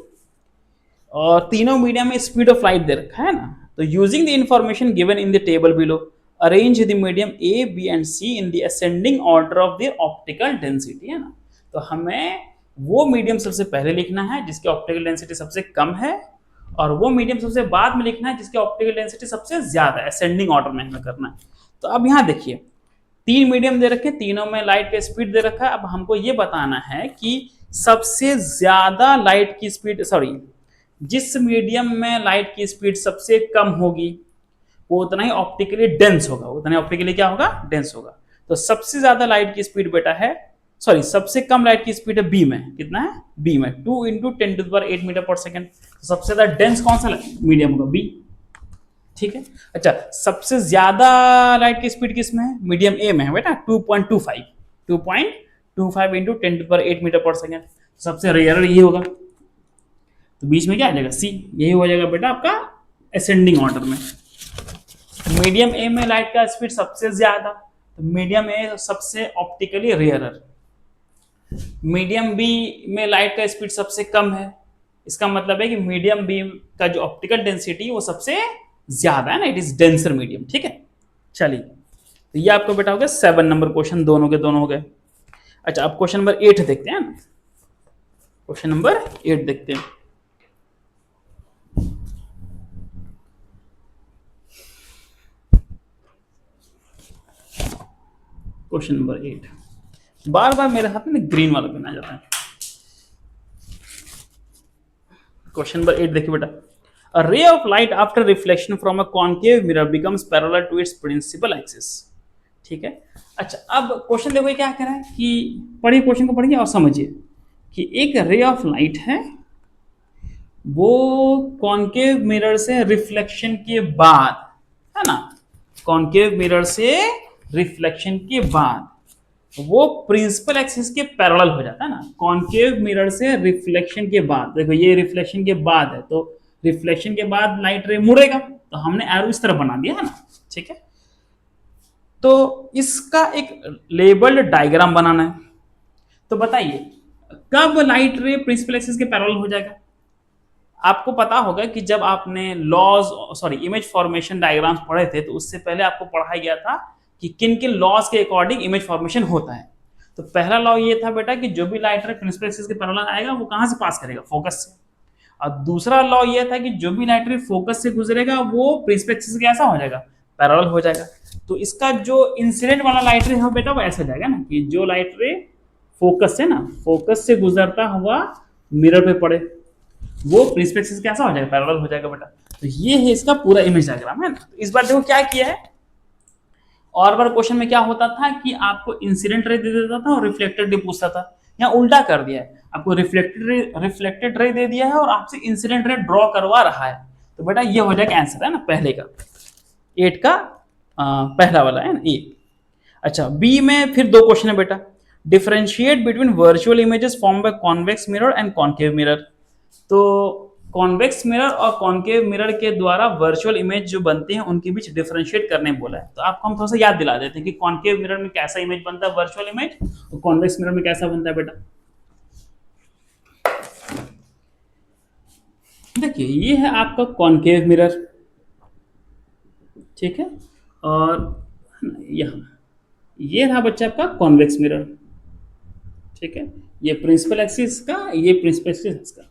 और तीनों मीडियम में स्पीड ऑफ लाइट दे रखा है ना। तो using the information given in the table below arrange the medium A B and C in the ascending order of the optical density, है ना। तो हमें वो मीडियम सबसे पहले लिखना है जिसकी ऑप्टिकल डेंसिटी सबसे कम है, और वो मीडियम सबसे बाद में लिखना है जिसकी ऑप्टिकल डेंसिटी सबसे ज्यादा है, असेंडिंग ऑर्डर में हमें करना है। तो अब यहाँ देखिए 3 मीडियम दे रखे, तीनों में लाइट का स्पीड दे रखा है। अब हमको ये बताना है कि सबसे ज्यादा लाइट की स्पीड, सॉरी, जिस मीडियम में लाइट की स्पीड सबसे कम होगी वो उतना ही ऑप्टिकली डेंस होगा, उतना ही ऑप्टिकली क्या होगा, डेंस होगा। तो सबसे ज्यादा लाइट की स्पीड बेटा है, सॉरी सबसे कम लाइट की स्पीड है बी में, कितना है, बी में 2 × 10⁸ मीटर पर सेकेंड। तो सबसे ज्यादा डेंस कौन सा मीडियम होगा, बी, ठीक है। अच्छा सबसे ज्यादा लाइट की स्पीड किस में है, मीडियम ए में है बेटा, 2.25 × 10⁸ मीटर पर सेकेंड। सबसे रेयर ये होगा, तो बीच में क्या आ जाएगा, सी, यही हो जाएगा बेटा आपका असेंडिंग ऑर्डर में। मीडियम ए में लाइट का स्पीड सबसे ज्यादा, तो मीडियम ए सबसे ऑप्टिकली रेयरर। मीडियम बी में लाइट का स्पीड सबसे कम है, इसका मतलब है कि मीडियम बी का जो ऑप्टिकल डेंसिटी वो सबसे ज्यादा है ना, इट इज डेंसर मीडियम, ठीक है। चलिए तो ये आपको बेटा हो गया 7 नंबर क्वेश्चन, दोनों के दोनों हो गए। अच्छा अब क्वेश्चन नंबर 8 देखते हैं ना, क्वेश्चन नंबर 8 देखते हैं। क्वेश्चन नंबर 8, बार बार मेरे हाथ में ग्रीन वाला पेन आ जाता है। क्वेश्चन नंबर 8 देखिए बेटा, a ray of light after reflection from a concave mirror becomes parallel to its principal axis, ठीक है। अच्छा अब क्वेश्चन देखो क्या कह रहा है कि पढ़िए क्वेश्चन को, पढ़िए और समझिए कि एक रे ऑफ लाइट है, वो कॉन्केव मिरर से रिफ्लेक्शन के बाद, है ना, कॉन्केव मिरर से रिफ्लेक्शन के बाद वो प्रिंसिपल एक्सिस के पैरेलल हो जाता है ना। कॉन्केव मिरर से रिफ्लेक्शन के बाद, देखो ये रिफ्लेक्शन के बाद है, तो रिफ्लेक्शन के बाद लाइट रे मुड़ेगा, तो हमने एरो इस तरह बना दिया है ना, ठीक है। तो इसका एक लेबल्ड डायग्राम बनाना है। तो बताइए कब लाइट रे प्रिंसिपल एक्सिस के पैरेलल हो जाएगा। आपको पता होगा कि जब आपने laws, sorry image formation diagrams पढ़े थे, तो उससे पहले आपको पढ़ाया गया था कि किन किन लॉज के अकॉर्डिंग इमेज फॉर्मेशन होता है। तो पहला लॉ ये था बेटा कि जो भी लाइट रे प्रिंसिपल एक्सिस के पैरेलल आएगा वो कहां से पास करेगा, फोकस से। और दूसरा लॉ ये था कि जो भी लाइट रे फोकस से गुजरेगा वो प्रिंसिपल एक्सिस के ऐसा हो जाएगा, पैरेलल हो जाएगा। तो इसका जो इंसिडेंट वाला लाइट रे है बेटा वो ऐसा जाएगा ना कि जो लाइट रे फोकस से ना, फोकस से गुजरता हुआ मिरर पे पड़े, वो प्रिंसिपल एक्सिस कैसा हो जाएगा, पैरेलल हो जाएगा बेटा। तो ये है इसका पूरा इमेज डायग्राम, है ना। तो इस बार देखो क्या किया है, और बार क्वेश्चन में क्या होता था कि आपको इंसिडेंट रे दे देता था और रिफ्लेक्टेड रे पूछता था, यहाँ उल्टा कर दिया है, आपको रिफ्लेक्टेड रे दे दिया है और आपसे इंसिडेंट रे ड्रॉ करवा रहा है। तो बेटा ये हो जाएगा आंसर, है ना, पहले का 8 का पहला वाला है ना, ए। अच्छा बी में फिर 2 क्वेश्चन है बेटा, differentiate between virtual images form by convex mirror and concave mirror. तो कॉन्वेक्स मिरर और कॉन्केव मिरर के द्वारा वर्चुअल इमेज जो बनते हैं उनके बीच डिफरेंशिएट करने बोला है। तो आपको हम थोड़ा सा याद दिला देते हैं कि कॉन्केव मिरर में कैसा इमेज बनता है वर्चुअल इमेज, और कॉन्वेक्स मिरर में कैसा बनता है बेटा। देखिए ये है आपका कॉन्केव मिरर, ठीक है, और यहाँ ये रहा बच्चा आपका कॉन्वेक्स मिरर, ठीक है। ये प्रिंसिपल एक्सिस का, ये प्रिंसिपल एक्सिस का,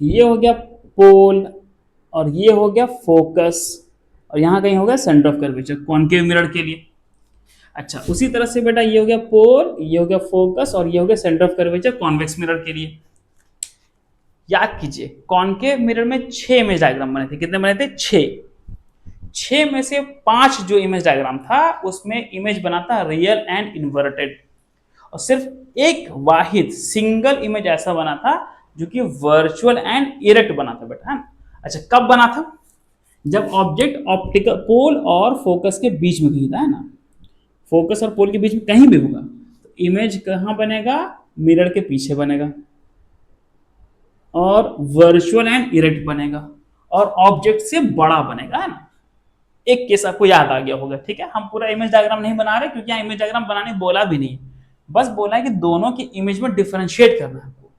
ये हो गया पोल, और ये हो गया फोकस, और यहाँ कहीं हो गया centre of curvature concave mirror के लिए। अच्छा उसी तरह से बेटा ये हो गया पोल, ये हो गया फोकस, और ये हो गया centre of curvature convex mirror के लिए। याद कीजिए कॉन्केव मिरर में 6 इमेज डायग्राम बने थे, कितने बने थे, 6 में से 5 जो इमेज डायग्राम था उसमें इमेज बना था रियल एंड इन्वर्टेड, और सिर्फ एक वाहिद सिंगल इमेज ऐसा बना था जो कि वर्चुअल एंड इरेक्ट बना था बेटा, है ना। अच्छा, कब बना था? जब ऑब्जेक्ट ऑप्टिकल पोल और फोकस के बीच में कहीं था, है ना। फोकस और पोल के बीच में कहीं भी होगा तो इमेज कहाँ बनेगा? मिरर के पीछे बनेगा और वर्चुअल एंड इरेक्ट बनेगा और ऑब्जेक्ट से बड़ा बनेगा, है ना। एक केस आपको याद आ गया होगा, ठीक है। हम पूरा इमेज डायग्राम नहीं बना रहे क्योंकि यहाँ इमेज डायग्राम बनाने बोला भी नहीं, बस बोला है कि दोनों की इमेज में डिफरेंशिएट करना है आपको।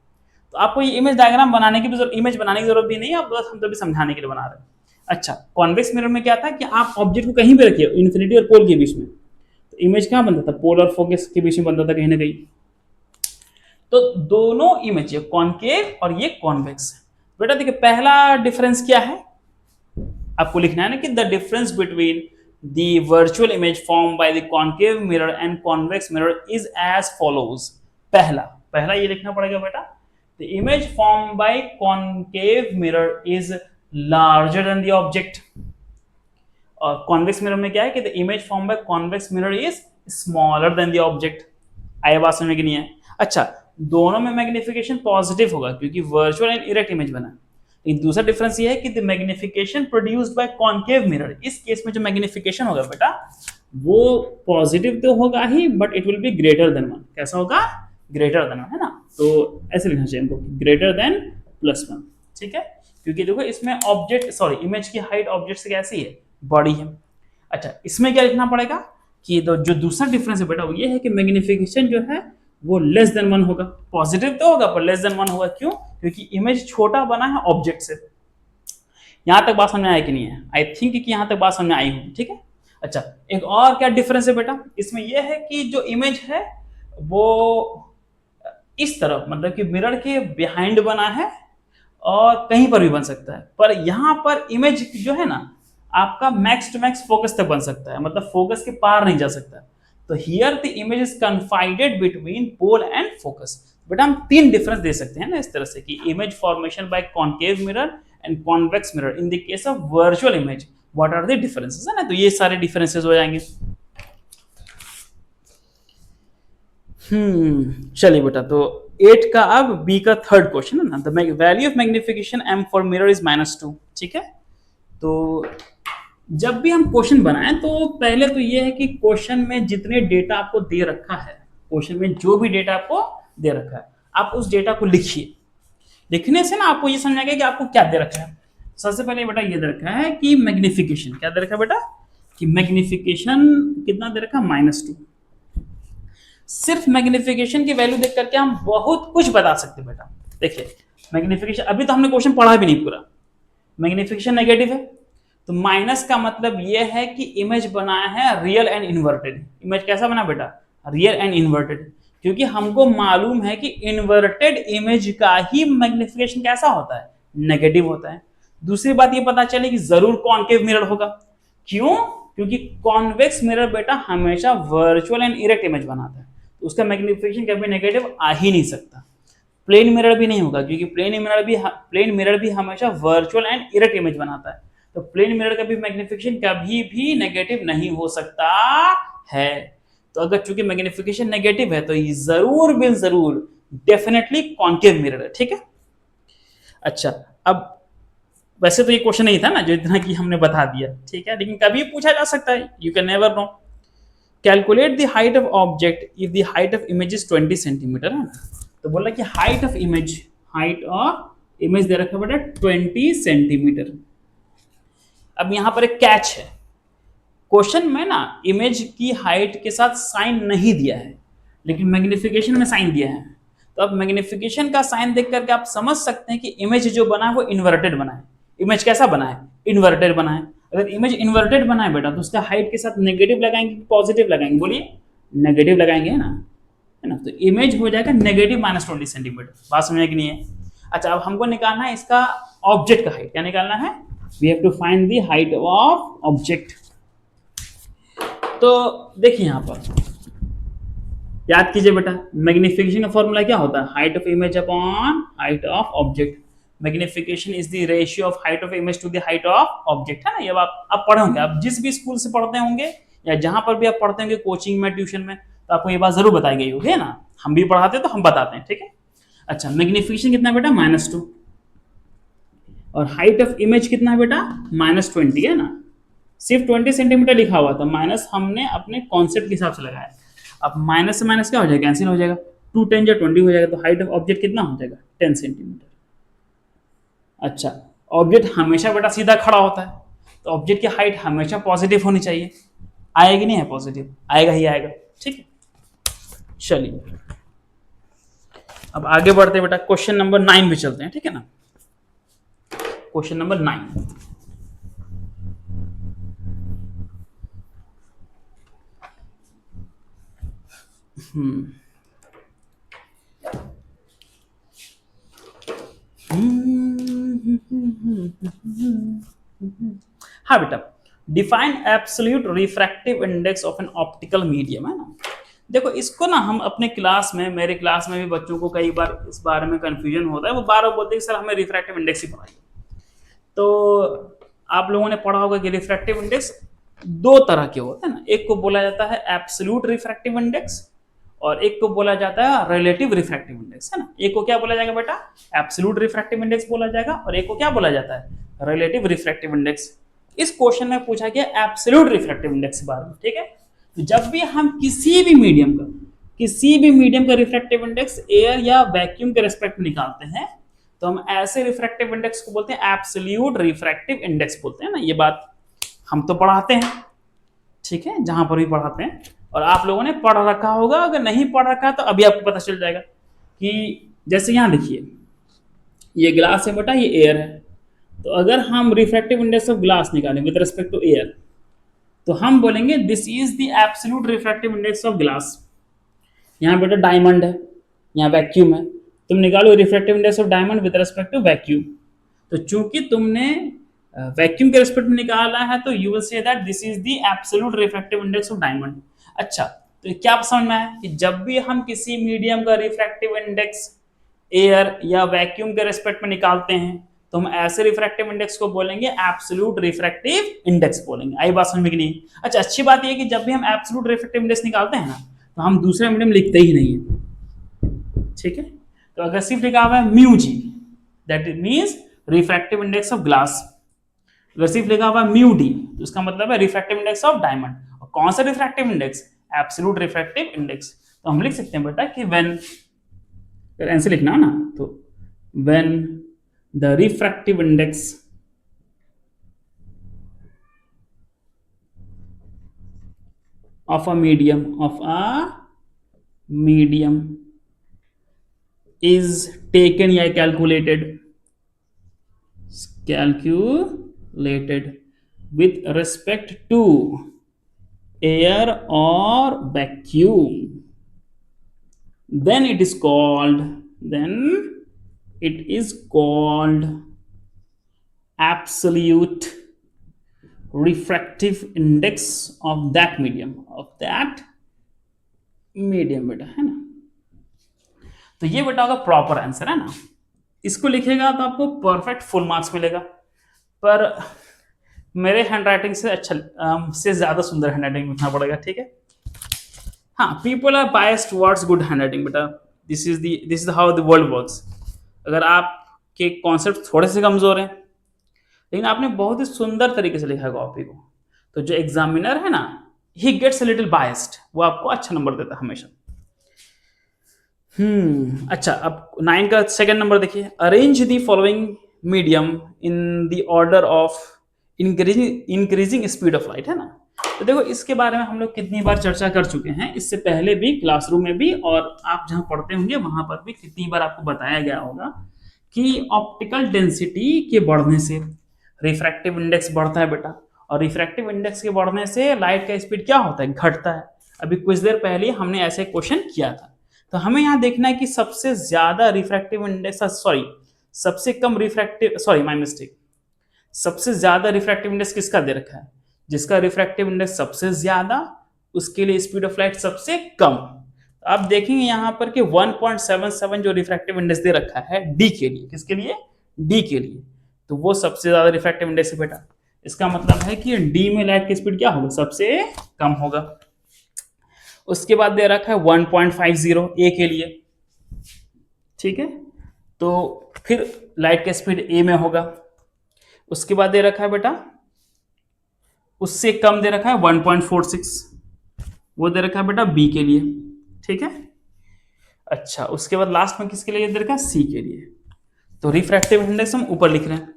तो आपको ये इमेज डायग्राम बनाने की भी इमेज बनाने की जरूरत भी नहीं है, बस हम तो भी समझाने के लिए बना रहे हैं। अच्छा, कॉन्वेक्स मिरर में क्या था कि आप ऑब्जेक्ट को कहीं भी रखिए इन्फिनिटी और पोल के बीच में, तो इमेज कहाँ बनता था? पोल और फोकस के बीच में बनता था कहीं ना कहीं। तो दोनों इमेज, ये कॉन्केव और ये कॉन्वेक्स है। बेटा देखिए, पहला डिफरेंस क्या है आपको लिखना है ना कि the difference between the virtual image form by the concave mirror and convex mirror is as follows. पहला ये लिखना पड़ेगा बेटा, the image form by concave mirror is larger than the object. और कॉन्वेक्स मिरर में क्या है कि the image form by convex mirror is smaller than the object. आया बात समझ में कि नहीं है? अच्छा, दोनों में मैग्निफिकेशन पॉजिटिव होगा क्योंकि वर्चुअल एंड इरेक्ट इमेज बना। लेकिन दूसरा डिफरेंस ये है कि the magnification produced by concave mirror, इस केस में जो मैग्निफिकेशन होगा बेटा वो पॉजिटिव तो होगा ही, but it will be greater than 1। कैसा होगा? ग्रेटर देन 1, है ना। तो ऐसे लिखना चाहिए हमको, ग्रेटर देन +1, ठीक है। क्योंकि देखो इसमें इमेज की हाइट ऑब्जेक्ट से कैसी है? बड़ी है। अच्छा, इसमें क्या लिखना पड़ेगा कि जो दूसरा डिफरेंस है बेटा वो ये है कि मैग्निफिकेशन जो है वो लेस देन 1 होगा। पॉजिटिव तो होगा पर लेस देन 1 होगा। क्यों? क्योंकि इमेज छोटा बना है ऑब्जेक्ट से। यहां तक बात समझ में आया कि नहीं है? आई थिंक कि यहां तक बात समझ में आई होगी, ठीक है। अच्छा, एक और क्या डिफरेंस है बेटा इसमें? यह है कि जो इमेज है वो इस तरफ, मतलब कि मिरर के बिहाइंड बना है और कहीं पर भी बन सकता है, पर यहां पर इमेज जो है ना आपका मैक्स टू मैक्स फोकस तक बन सकता है, मतलब फोकस के पार नहीं जा सकता। तो here the image is confined between pole and focus. But हम 3 डिफरेंस दे सकते हैं ना इस तरह से कि image formation by concave mirror and convex mirror in the case of virtual image, what are the differences, है ना। तो ये सारे डिफरेंसेस हो जाएंगे। चलिए बेटा, तो 8 का अब बी का थर्ड क्वेश्चन है ना, the value of magnification m for mirror is -2, ठीक है। तो जब भी हम क्वेश्चन बनाएं तो पहले तो ये है कि क्वेश्चन में जितने डेटा आपको दे रखा है, क्वेश्चन में जो भी डेटा आपको दे रखा है आप उस डेटा को लिखिए। लिखने से ना आपको ये समझ आएगा कि आपको क्या दे रखा है। सबसे पहले बेटा ये दे रखा है कि मैग्निफिकेशन, क्या दे रखा है बेटा कि मैग्निफिकेशन कितना दे रखा है? -2। सिर्फ मैग्निफिकेशन की वैल्यू देख करके हम बहुत कुछ बता सकते हैं बेटा। देखिए मैग्निफिकेशन, अभी तो हमने क्वेश्चन पढ़ा भी नहीं पूरा। मैग्निफिकेशन नेगेटिव है तो माइनस का मतलब यह है कि इमेज बनाया है रियल एंड इन्वर्टेड। इमेज कैसा बना बेटा? रियल एंड इन्वर्टेड, क्योंकि हमको मालूम है कि इन्वर्टेड इमेज का ही मैग्निफिकेशन कैसा होता है? नेगेटिव होता है। दूसरी बात ये पता चले कि जरूर कॉन्केव मिरर होगा। क्यों? क्योंकि कॉन्वेक्स मिरर बेटा हमेशा वर्चुअल एंड इरेक्ट इमेज बनाता है, तो उसका मैग्निफिकेशन कभी नेगेटिव आ ही नहीं सकता। प्लेन मिरर भी नहीं होगा क्योंकि प्लेन मिरर भी हमेशा वर्चुअल एंड इरेक्ट इमेज बनाता है, तो प्लेन मिरर का भी मैग्निफिकेशन कभी भी नेगेटिव नहीं हो सकता है। तो अगर चूंकि मैग्निफिकेशन नेगेटिव है तो ये जरूर डेफिनेटली कॉन्केव मिरर है, ठीक है। अच्छा, अब वैसे तो ये क्वेश्चन नहीं था ना जो इतना कि हमने बता दिया, ठीक है, लेकिन कभी पूछा जा सकता है, you can never know. Calculate the height of object if the height of image is 20 centimetre, है ना। तो बोला कि हाइट ऑफ इमेज दे रखा बेटा 20 सेंटीमीटर। अब यहां पर एक कैच है, क्वेश्चन में ना इमेज की हाइट के साथ साइन नहीं दिया है लेकिन मैग्निफिकेशन में साइन दिया है। तो अब मैग्निफिकेशन का साइन देख करके आप समझ सकते हैं कि इमेज जो बना है वो इन्वर्टेड बना है। इमेज कैसा बना है? इन्वर्टेड बना है। अगर इमेज इन्वर्टेड बना है बेटा तो उसका हाइट के साथ नेगेटिव लगाएंगे कि पॉजिटिव लगाएंगे? बोलिए, नेगेटिव लगाएंगे, है ना। तो इमेज हो जाएगा नेगेटिव -20 सेंटीमीटर। बात समझने की नहीं है? अच्छा, अब हमको निकालना है इसका ऑब्जेक्ट का हाइट। क्या निकालना है? We have to find the height of object. तो देखिए यहां पर याद कीजिए बेटा, मैग्निफिकेशन का फॉर्मूला क्या होता है? Height of image upon height of object. Magnification is the ratio of height of image to the height of object, है ना। ये आप पढ़े होंगे, आप जिस भी स्कूल से पढ़ते होंगे या जहां पर भी आप पढ़ते होंगे, कोचिंग में, ट्यूशन में, तो आपको ये बात जरूर बताई गई होगी, है ना, हम भी पढ़ाते तो हम बताते हैं, ठीक है। अच्छा, मैग्निफिकेशन कितना बेटा, -2, और हाइट ऑफ इमेज कितना है बेटा, -20, है ना। सिर्फ 20 सेंटीमीटर लिखा हुआ था, माइनस हमने अपने कॉन्सेप्ट के हिसाब से लगाया। अब माइनस से माइनस क्या हो जाएगा, कैंसिल हो जाएगा, 2 10 या 20 हो जाएगा, तो हाइट ऑफ ऑब्जेक्ट कितना हो जाएगा, 10 सेंटीमीटर। अच्छा, ऑब्जेक्ट हमेशा बेटा सीधा खड़ा होता है, तो ऑब्जेक्ट की हाइट हमेशा पॉजिटिव होनी चाहिए, आएगी नहीं है पॉजिटिव, आएगा ही आएगा, ठीक है। चलिए अब आगे बढ़ते हैं बेटा, क्वेश्चन नंबर 9 पे चलते हैं, ठीक है ना। क्वेश्चन नंबर 9, हाँ बेटा, define absolute refractive index of an optical medium, है ना। देखो इसको ना हम अपने क्लास में, मेरे क्लास में भी बच्चों को कई बार इस बारे में कंफ्यूजन होता है, वो बार बार बोलते हैं कि सर हमें रिफ्रैक्टिव इंडेक्स ही पढ़ाइए। तो आप लोगों ने पढ़ा होगा कि रिफ्रैक्टिव इंडेक्स दो तरह के होते हैं ना, एक को बोला जाता है एब्सोल्यूट रिफ्रैक्टिव इंडेक्स और एक को बोला जाता है रिलेटिव रिफ्रैक्टिव इंडेक्स, है ना। एक को क्या बोला जाएगा बेटा, एब्सोल्यूट रिफ्रैक्टिव इंडेक्स बोला जाएगा, और एक को क्या बोला जाता है, रिलेटिव रिफ्रैक्टिव इंडेक्स। इस क्वेश्चन में पूछा गया एब्सोल्यूट रिफ्रैक्टिव इंडेक्स के बारे में, ठीक है। तो जब भी हम किसी भी मीडियम का रिफ्रैक्टिव इंडेक्स एयर या वैक्यूम के रिस्पेक्ट में निकालते हैं, तो हम ऐसे रिफ्रैक्टिव इंडेक्स को बोलते हैं एब्सोल्यूट रिफ्रैक्टिव इंडेक्स बोलते हैं ना। ये बात हम तो पढ़ाते हैं, ठीक है, जहां पर भी पढ़ाते हैं, और आप लोगों ने पढ़ रखा होगा, अगर नहीं पढ़ रखा तो अभी आपको पता चल जाएगा कि जैसे यहां देखिए, ये ग्लास है बेटा, ये एयर है, तो अगर हम रिफ्रैक्टिव इंडेक्स ऑफ ग्लास निकालें विद रिस्पेक्ट टू एयर, तो हम बोलेंगे this is the absolute refractive index of glass. यहाँ बेटा डायमंड है, यहाँ वैक्यूम है, तुम निकालो refractive index of diamond with respect to vacuum. तो चूंकि तुमने वैक्यूम के रिस्पेक्ट में निकाला है, तो you will say that this is the absolute refractive index of diamond. अच्छा, तो क्या समझ में आया कि जब भी हम किसी मीडियम का रिफ्रैक्टिव इंडेक्स एयर या वैक्यूम के रिस्पेक्ट में निकालते हैं, तो हम ऐसे रिफ्रैक्टिव इंडेक्स को बोलेंगे एब्सोल्यूट रिफ्रैक्टिव इंडेक्स बोलेंगे। आई बात समझ में कि नहीं? अच्छा, अच्छी बात यह है कि जब भी हम एब्सोल्यूट रिफ्रैक्टिव इंडेक्स निकालते हैं ना, तो हम दूसरे मीडियम लिखते ही नहीं है, ठीक है। तो अगर सिर्फ लिखा हुआ है mu g, that means refractive index of glass. अगर सिर्फ लिखा हुआ है म्यू डी, तो इसका मतलब है रिफ्रैक्टिव इंडेक्स ऑफ डायमंड। और कौन सा refractive index? Absolute refractive index. तो हम लिख सकते हैं बेटा कि व्हेन, ऐसे लिखना है ना, तो when the refractive index of a medium is taken या calculated with respect to air or vacuum, then it is called absolute refractive index of that medium, बेटा, है ना। तो ये बेटा होगा प्रॉपर आंसर, है ना। इसको लिखेगा तो आपको परफेक्ट फुल मार्क्स मिलेगा, पर मेरे हैंडराइटिंग से से ज्यादा सुंदर हैंडराइटिंग लिखना पड़ेगा, ठीक है। हाँ, people are biased towards good handwriting बेटा, this is how the world works. अगर आपके कॉन्सेप्ट थोड़े से कमजोर हैं, लेकिन आपने बहुत ही सुंदर तरीके से लिखा है कॉपी को, तो जो एग्जामिनर है ना, he gets a little biased, वो आपको अच्छा नंबर देता है हमेशा। अच्छा, अब 9 का सेकंड नंबर देखिए, arrange the following medium in the order of increasing speed of light, है ना। तो देखो इसके बारे में हम लोग कितनी बार चर्चा कर चुके हैं, इससे पहले भी क्लासरूम में भी, और आप जहां पढ़ते होंगे वहां पर भी कितनी बार आपको बताया गया होगा कि ऑप्टिकल डेंसिटी के बढ़ने से रिफ्रैक्टिव इंडेक्स बढ़ता है बेटा, और रिफ्रैक्टिव इंडेक्स के बढ़ने से लाइट का स्पीड क्या होता है, घटता है। अभी कुछ देर पहले हमने ऐसे क्वेश्चन किया था। तो हमें यहाँ देखना है कि सबसे ज्यादा रिफ्रैक्टिव इंडेक्स, सबसे कम रिफ्रैक्टिव, माय मिस्टेक, सबसे ज्यादा रिफ्रैक्टिव इंडेक्स किसका दे रखा है? जिसका रिफ्रैक्टिव इंडेक्स सबसे ज्यादा, उसके लिए स्पीड ऑफ लाइट सबसे कम। आप देखेंगे यहाँ पर कि 1.77 जो रिफ्रैक्टिव इंडेक्स दे रखा है डी के लिए, किसके लिए? डी के लिए। तो वो सबसे ज्यादा रिफ्रैक्टिव इंडेक्स है बेटा। इसका मतलब है कि डी में लाइट की स्पीड क्या होगा? सबसे कम होगा। उसके बाद दे रखा है 1.50 ए के लिए, ठीक है। तो फिर लाइट का स्पीड ए में होगा। उसके बाद दे रखा है बेटा, उससे कम दे रखा है 1.46, वो दे रखा है बेटा बी के लिए, ठीक है। अच्छा, उसके बाद लास्ट में किसके लिए दे रखा है, सी के लिए। तो रिफ्रैक्टिव इंडेक्स हम ऊपर लिख रहे हैं।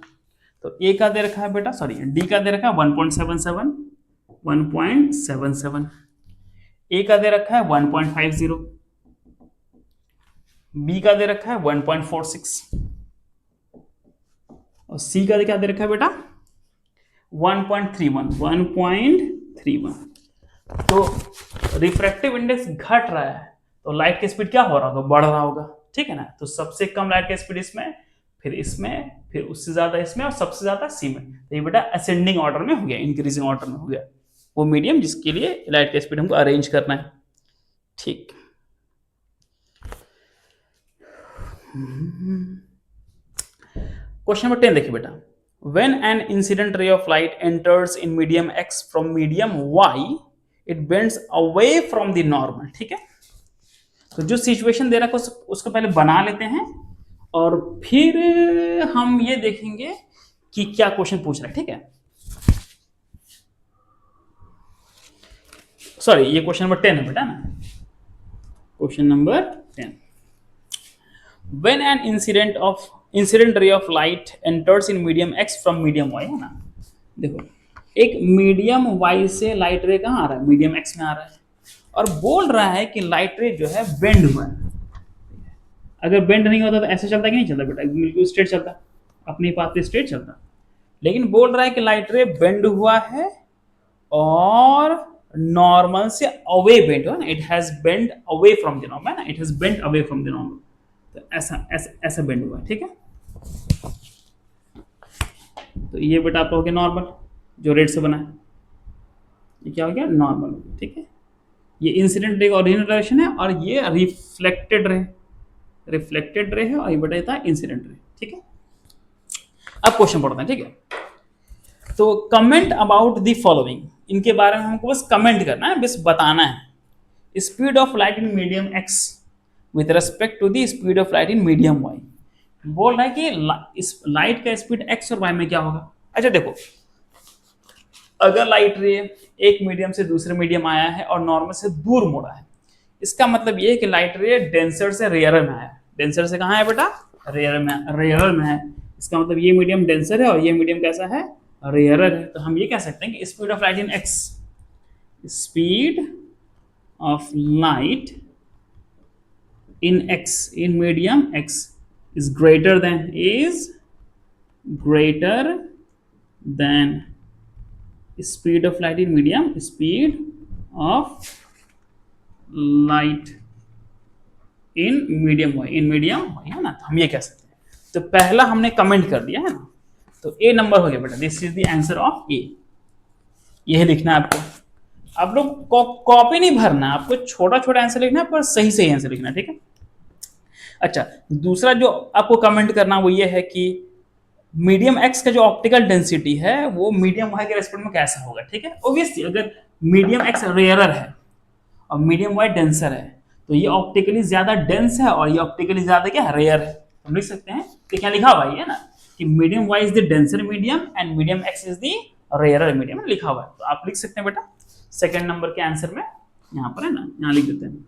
तो ए का दे रखा है बेटा, सॉरी डी का दे रखा है 1.77, 1.77, ए का दे रखा है 1.50, बी का दे रखा है 1.46 और सी का क्या दे रखा है बेटा 1.31, 1.31। तो रिफ्रैक्टिव इंडेक्स घट रहा है तो लाइट की स्पीड क्या हो रहा होगा, बढ़ रहा होगा, ठीक है ना। तो सबसे कम लाइट की स्पीड इसमें, फिर उससे ज्यादा इसमें और सबसे ज्यादा सी में। तो ये बेटा असेंडिंग ऑर्डर में हो गया, इंक्रीजिंग ऑर्डर में हो गया वो मीडियम जिसके लिए लाइट की स्पीड हमको अरेंज करना है, ठीक। क्वेश्चन नंबर 10 देखिए बेटा, when an incident ray of light enters in medium x from medium y it bends away from the normal, ठीक है। तो जो सिचुएशन दे रखा है उसको पहले बना लेते हैं और फिर हम ये देखेंगे कि क्या क्वेश्चन पूछ रहा है, ठीक है। सॉरी, ये क्वेश्चन नंबर 10 है बेटा ना, question number 10। when an incident ray of light enters in medium x from medium y, है ना। देखो एक मीडियम y से लाइट रे कहाँ आ रहा है, मीडियम x में आ रहा है और बोल रहा है कि लाइट रे जो है बेंड हुआ है। अगर बेंड नहीं होता तो ऐसे चलता कि नहीं चलता बेटा, बिल्कुल स्ट्रेट चलता, अपनी पाथ पे स्ट्रेट चलता। लेकिन बोल रहा है कि लाइट रे बेंड हुआ है और नॉर्मल से अवे बेंड हुआ ना, it has bend away from the normal ना, it has bend away from the normal. तो ऐसा ऐसा ऐसा बेंड हुआ है, ठीक है। तो ये बेटा आपका हो गया नॉर्मल, जो रेड से बना है, ये क्या हो गया, नॉर्मल हो गया, ठीक है। ये इंसिडेंट रे का ओरिजिनल डायरेक्शन है और ये रिफ्लेक्टेड रे है और ये बेटा था इंसिडेंट रे, ठीक है। अब क्वेश्चन पढ़ते हैं, ठीक है। तो कमेंट अबाउट द फॉलोइंग, इनके बारे में हमको बस कमेंट करना है, बस बताना है। Speed of light in medium x with respect to the speed of light in medium y. बोल रहा है कि इस लाइट का स्पीड एक्स और वाई में क्या होगा। अच्छा देखो, अगर लाइट रे एक मीडियम से दूसरे मीडियम आया है और नॉर्मल से दूर मुड़ा है, इसका मतलब ये है कि लाइट रे डेंसर से रेयर में आया। डेंसर से कहाँ है बेटा, रेयर में है। इसका मतलब ये मीडियम डेंसर है और ये मीडियम कैसा है, रेयरर है। तो हम ये कह सकते हैं कि speed of light in x, speed of light in x, in medium x is greater than speed of light in medium, speed of light in medium y, in medium y, है ना। तो हम ये कह सकते हैं। तो पहला हमने कमेंट कर दिया है ना, तो ए नंबर हो गया बेटा, this is the answer of A. यही लिखना है आपको। आप लोग कॉपी नहीं भरना, आपको छोटा छोटा आंसर लिखना है पर सही सही आंसर लिखना है, ठीक है। अच्छा, दूसरा जो आपको कमेंट करना वो ये है कि मीडियम एक्स का जो ऑप्टिकल डेंसिटी है वो मीडियम वाई के रेस्पेक्ट में कैसा होगा, ठीक है। ऑब्वियसली अगर मीडियम एक्स रेयरर है और मीडियम वाई डेंसर है तो ये ऑप्टिकली ज्यादा डेंस है और ये ऑप्टिकली ज्यादा क्या रेयर है। हम लिख सकते हैं कि क्या लिखा हुआ है ना, कि medium y is the denser medium and medium x is the rarer medium, लिखा हुआ है। तो आप लिख सकते हैं बेटा सेकंड नंबर के आंसर में, यहाँ पर है ना, यहाँ लिख देते हैं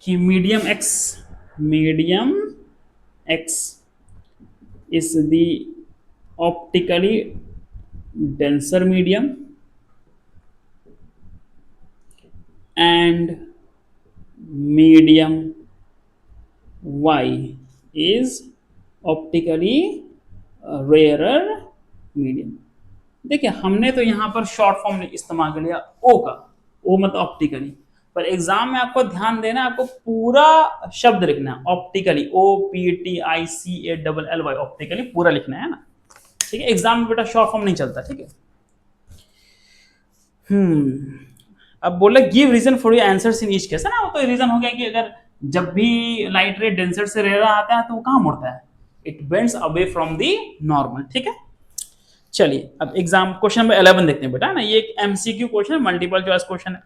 कि medium x is the optically denser medium and medium y is optically rarer medium। देखिए हमने तो यहाँ पर शॉर्ट फॉर्म इस्तेमाल कर लिया ओ का, ओ मतलब ऑप्टिकली, पर एग्जाम में आपको ध्यान देना है, आपको पूरा शब्द लिखना है ऑप्टिकली, OPTICALLY, ऑप्टिकली पूरा लिखना है ना, ठीक है। एग्जाम में बेटा शॉर्ट फॉर्म नहीं चलता, ठीक है। अब बोले give reason for your answers in each case, है ना। वो तो रीजन हो गया कि अगर जब भी लाइट रे डेंसर से रेयर आता है तो वो कहाँ मुड़ता है, it bends away from the normal, ठीक है। चलिए अब एग्जाम क्वेश्चन नंबर 11 देखते हैं बेटा ना। ये एक MCQ क्वेश्चन है, मल्टीपल चॉइस क्वेश्चन है।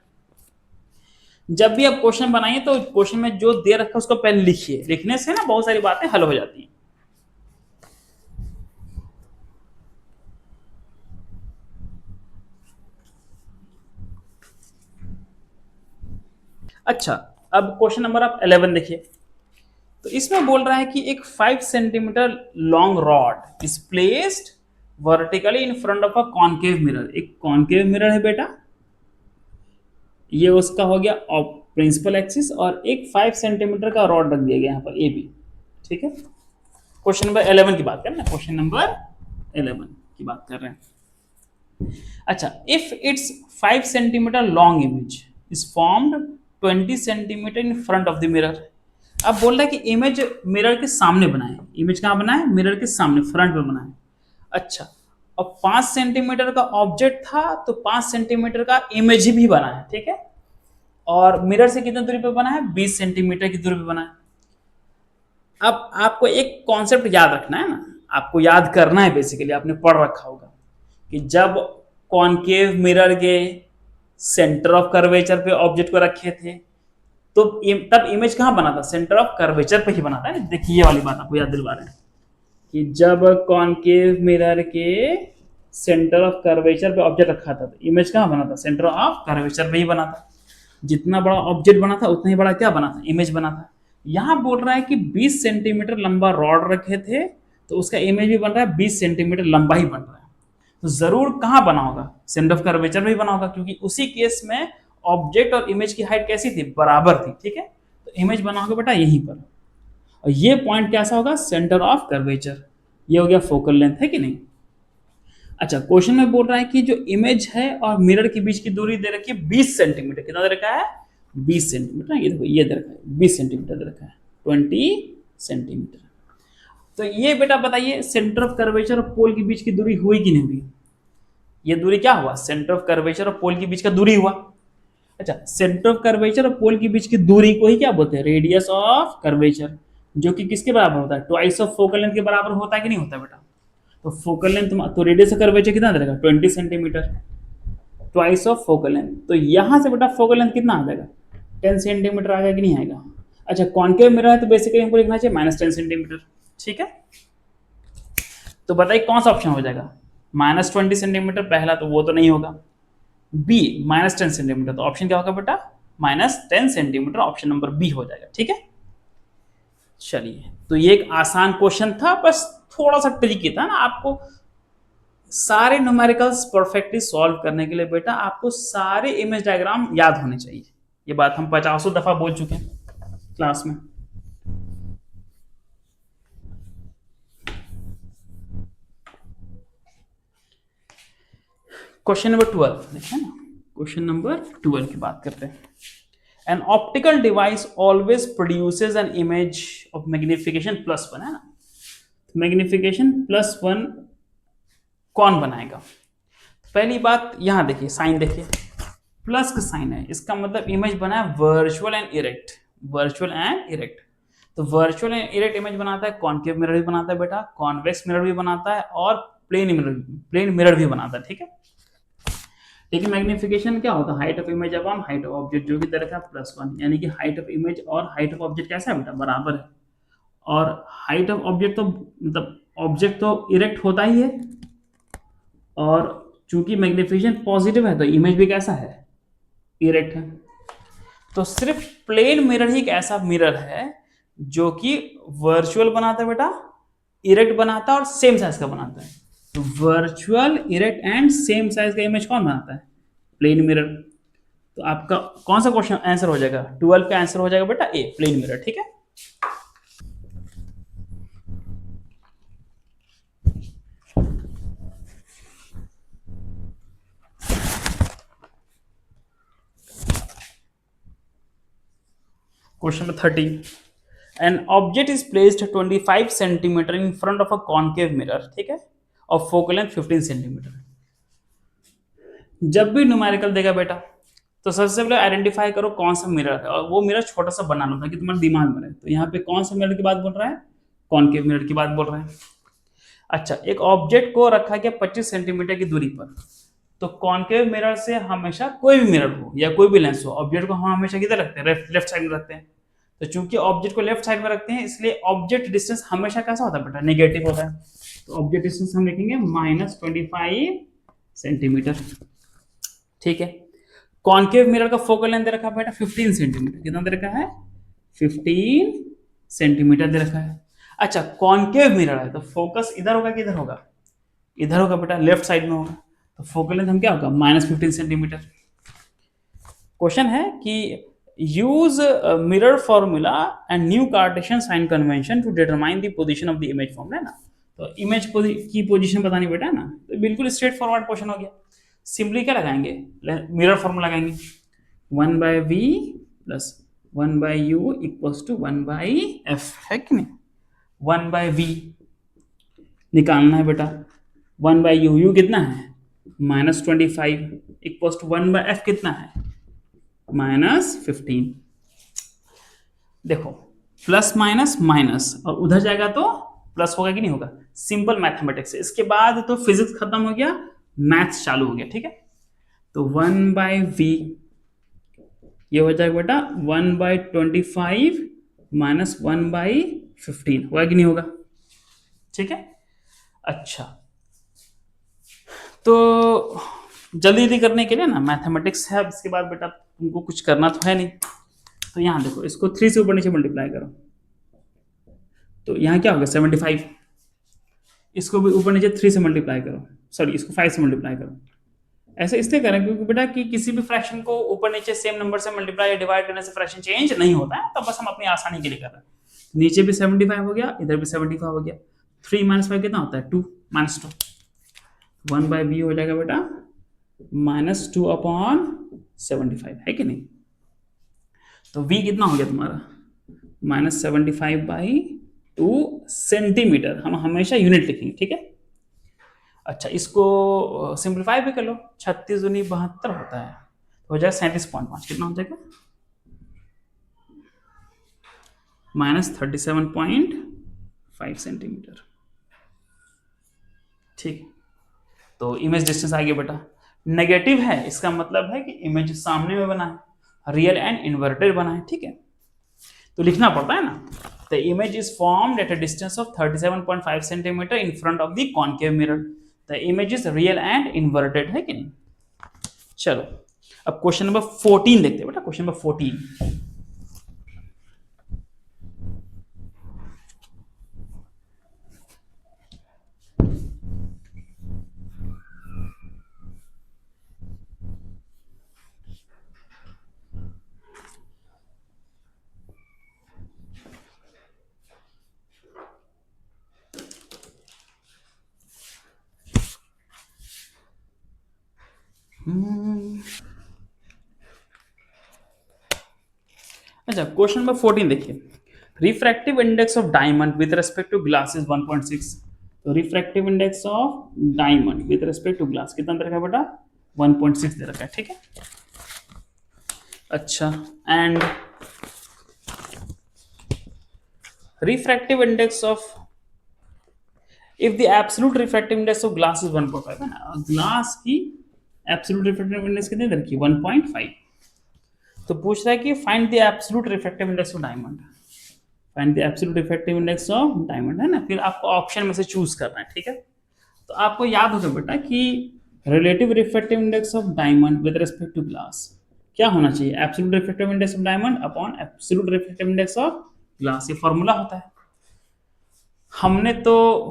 जब भी आप क्वेश्चन बनाइए तो क्वेश्चन में जो दे रखा है उसको पहले लिखिए, लिखने से ना बहुत सारी बातें हल हो जाती हैं। अच्छा, अब क्वेश्चन नंबर आप 11 देखिए। तो इसमें बोल रहा है कि एक 5 centimetre long rod is placed vertically in front of a concave mirror. एक कॉनकेव मिरर है बेटा, ये उसका हो गया प्रिंसिपल एक्सिस, और एक 5 सेंटीमीटर का रॉड रख दिया गया यहाँ पर ए बी। ठीक है, क्वेश्चन नंबर 11 की बात कर रहे हैं, क्वेश्चन नंबर 11 की बात कर रहे हैं। अच्छा, if it's 5 centimetre long image is formed 20 centimetre in front of the mirror. अब बोल रहा है कि इमेज मिरर के सामने बनाए। इमेज कहाँ बनाए? मिरर के सामने, फ्रंट में बनाए। अच्छा, अब 5 सेंटीमीटर का ऑब्जेक्ट था तो 5 सेंटीमीटर का इमेज भी बना है। ठीक है, और मिरर से कितने दूरी पे बना है? 20 सेंटीमीटर की दूरी पे बना है। अब आपको एक कॉन्सेप्ट याद रखना है ना, आपको याद करना है, बेसिकली आपने पढ़ रखा होगा कि जब कॉनकेव मिरर के सेंटर ऑफ कर्वेचर पे ऑब्जेक्ट को रखे थे तो तब इमेज कहाँ बना था? सेंटर ऑफ कर्वेचर पे ही बना था। देखिए, ये वाली बात आपको याद दिलवा रहे हैं कि जब कॉनकेव मिरर के सेंटर ऑफ कर्वेचर पे ऑब्जेक्ट रखा था तो इमेज कहाँ बना था? सेंटर ऑफ कर्वेचर पे ही बना था। जितना बड़ा ऑब्जेक्ट बना था उतना ही बड़ा क्या बना था? इमेज बना था। यहां बोल रहा है कि 20 सेंटीमीटर लंबा रॉड रखे थे तो उसका इमेज भी बन रहा है 20 सेंटीमीटर लंबा ही बन रहा है। तो जरूर कहां बना होगा? सेंटर ऑफ कर्वेचर में ही बना होगा, क्योंकि उसी केस में ऑब्जेक्ट और इमेज की हाइट कैसी थी? बराबर थी। ठीक है, तो इमेज बना होगा बेटा यहीं पर, और ये पॉइंट कैसा होगा? Centre of curvature. ये हो गया फोकल लेंथ, है कि नहीं? अच्छा, क्वेश्चन में बोल रहा है कि जो इमेज है और मिरर के बीच की दूरी दे रखी है 20 सेंटीमीटर। कितना दे रखा है? 20 सेंटीमीटर। ये देखो, ये दे रखा है 20 सेंटीमीटर दे रखा है, 20 सेंटीमीटर। तो ये बेटा बताइए, सेंटर ऑफ कर्वेचर और पोल के बीच की दूरी हुई कि नहीं हुई? ये दूरी क्या हुआ? सेंटर ऑफ कर्वेचर और पोल के बीच का दूरी हुआ। अच्छा, सेंटर ऑफ कर्वेचर और पोल के बीच की दूरी को ही क्या बोलते हैं? रेडियस ऑफ कर्वेचर, जो कि किसके बराबर होता है? ट्वाइस ऑफ फोकल लेंथ के बराबर होता है कि नहीं होता बेटा? तो फोकल लेंथ, तो रेडियस ऑफ कर्वेचर कितना दे रखा? 20 centimetre, twice of focal length. तो यहां से बेटा फोकल लेंथ कितना आ जाएगा? 10 सेंटीमीटर आ जाएगा कि नहीं आएगा? अच्छा, कॉन्केव मिरर है तो बेसिकली हमको लिखना चाहिए -10 सेंटीमीटर। ठीक है, तो बताइए कौन सा ऑप्शन हो जाएगा? -20 सेंटीमीटर पहला, तो वो तो नहीं होगा। बी -10 सेंटीमीटर, तो ऑप्शन क्या होगा बेटा? -10 सेंटीमीटर, ऑप्शन नंबर बी हो जाएगा। ठीक है, चलिए, तो ये एक आसान क्वेश्चन था, बस थोड़ा सा ट्रिकी था ना। आपको सारे न्यूमेरिकल्स परफेक्टली सॉल्व करने के लिए बेटा आपको सारे इमेज डायग्राम याद होने चाहिए। ये बात हम 50 दफा बोल चुके हैं क्लास में। क्वेश्चन नंबर 12 देखिए ना, क्वेश्चन नंबर 12 की बात करते हैं। An optical device always produces an image of magnification +1, है ना? मैग्निफिकेशन +1 कौन बनाएगा? पहली बात यहां देखिए, साइन देखिए, प्लस का साइन है, इसका मतलब इमेज बना है virtual and erect. Virtual and erect, तो वर्चुअल एंड इरेक्ट इमेज बनाता है, कॉनकेव मिरर भी बनाता है बेटा, कॉन्वेक्स मिरर भी बनाता है, और प्लेन मिरर भी बनाता है। ठीक है, लेकिन मैग्निफिकेशन क्या होता है? Height of image upon height of object, जो कि दे रखा है +1, यानी कि हाइट ऑफ इमेज और हाइट ऑफ ऑब्जेक्ट कैसा है बेटा? बराबर है। और हाइट ऑफ ऑब्जेक्ट तो मतलब ऑब्जेक्ट तो इरेक्ट होता ही है, और चूंकि मैग्निफिकेशन पॉजिटिव है तो इमेज भी कैसा है? इरेक्ट है। तो सिर्फ प्लेन मिरर ही एक ऐसा मिरर है जो कि वर्चुअल बनाता है बेटा, इरेक्ट बनाता है और सेम साइज का बनाता है। तो virtual, erect and same size का इमेज कौन बनाता है? Plane mirror. तो आपका कौन सा क्वेश्चन आंसर हो जाएगा? 12 का आंसर हो जाएगा बेटा ए, प्लेन मिरर। ठीक है, question number 13। An object is placed 25 centimetre in front of a concave mirror. ठीक है, और फोकल लेंथ 15 सेंटीमीटर। जब भी न्यूमेरिकल देगा बेटा तो सबसे पहले आइडेंटिफाई करो कौन सा मिरर है, और वो मिरर छोटा सा बना लो ताकि तुम्हारे दिमाग में रहे। तो यहाँ पे कौन सा मिरर की बात बोल रहा है? कॉनकेव मिरर की बात बोल रहा है। अच्छा, एक ऑब्जेक्ट को रखा गया 25 सेंटीमीटर की दूरी पर, तो कॉनकेव मिरर से हमेशा कोई भी मिरर हो या कोई भी लेंस हो, ऑब्जेक्ट को हम हमेशा किधर रखते हैं, लेफ्ट साइड में रखते हैं। तो चूंकि ऑब्जेक्ट को लेफ्ट साइड में रखते हैं इसलिए ऑब्जेक्ट डिस्टेंस हमेशा कैसा होता है बेटा, नेगेटिव होता है। तो ऑब्जेक्ट डिस्टेंस हम लिखेंगे -25 सेंटीमीटर। ठीक है, कॉनकेव मिरर का फोकल लेंथ दे रखा है बेटा 15 सेंटीमीटर। कितना दे रखा है, 15 सेंटीमीटर दे रखा है। अच्छा, कॉनकेव मिरर है तो फोकस इधर होगा कि इधर होगा, इधर होगा बेटा, लेफ्ट साइड में होगा। तो फोकल लेंथ हम क्या होगा, -15 सेंटीमीटर। क्वेश्चन है कि use mirror formula and new Cartesian sign convention to determine the position of the image form, है ना। तो इमेज की पोजीशन बतानी बेटा ना, तो बिल्कुल स्ट्रेट फॉरवर्ड क्वेश्चन हो गया। सिंपली क्या लगाएंगे, मिरर फॉर्मूला लगाएंगे, 1/v plus 1/u equals to 1/f, है कि नहीं। 1/v निकालना है बेटा, 1/u, u कितना है -25 इक्वल्स टू 1/f कितना है -15। देखो प्लस माइनस माइनस और उधर जाएगा तो प्लस होगा कि नहीं होगा, सिंपल मैथमेटिक्स है। इसके बाद तो फिजिक्स खत्म हो गया, मैथ्स चालू हो गया। ठीक है, तो 1/v ये हो जाएगा बेटा 1/25 माइनस 1/15, होगा कि नहीं होगा। ठीक है, अच्छा तो जल्दी जल्दी करने के लिए ना मैथमेटिक्स है, अब इसके बाद बेटा तुमको कुछ करना तो है नहीं। तो यहाँ देखो, इसको 3 से ऊपर नीचे मल्टीप्लाई करो, तो यहाँ क्या होगा 75। इसको भी ऊपर नीचे 3 से मल्टीप्लाई करो, सॉरी इसको 5 से मल्टीप्लाई करो। ऐसे इसलिए करें क्योंकि बेटा कि किसी भी फ्रैक्शन को ऊपर नीचे सेम नंबर से मल्टीप्लाई या डिवाइड करने से फ्रैक्शन चेंज नहीं होता है, तो बस हम अपनी आसानी के लिए कर रहे हैं। नीचे भी 75 हो गया, इधर भी 75 हो गया। 3 - 5 कितना होता है 2 -2, 1/v हो जाएगा बेटा -2/75, है कि नहीं। तो v कितना हो गया तुम्हारा -75/2 सेंटीमीटर। हम हमेशा यूनिट लिखेंगे, ठीक है। अच्छा, इसको सिंप्लीफाई भी कर लो, 36 दूनी 72 होता है, तो हो जाएगा 37.5। कितना हो जाएगा -37.5 सेंटीमीटर। ठीक, तो इमेज डिस्टेंस आ गया बेटा। नेगेटिव है, इसका मतलब है कि इमेज सामने में बना है, रियल एंड इन्वर्टेड बना है। ठीक है, तो लिखना पड़ता है ना। The image is formed at a distance of 37.5 centimetre in front of the concave mirror. The image is real and inverted, है कि नहीं। चलो अब क्वेश्चन नंबर 14 देखते हैं बेटा, क्वेश्चन नंबर 14। अच्छा, क्वेश्चन नंबर 14 देखिए। Refractive index of diamond with respect to glass is 1.6। तो refractive index of diamond with respect to glass कितना दे रखा है बेटा 1.6 दे रखा है। ठीक है, अच्छा and refractive index of if the absolute refractive index of glass is 1.5 है ना, ग्लास की एब्सोल्यूट रिफ्रैक्टिव इंडेक्स कितनी दे रखी है 1.5। तो पूछ रहा है कि find the absolute refractive index of diamond, find the absolute refractive index of diamond, है ना। फिर आपको ऑप्शन में से चूज करना है। ठीक है, तो आपको याद होगा बेटा कि relative refractive index of diamond with respect to glass क्या होना चाहिए, absolute refractive index of diamond upon absolute refractive index of glass. ये फॉर्मूला होता है, हमने तो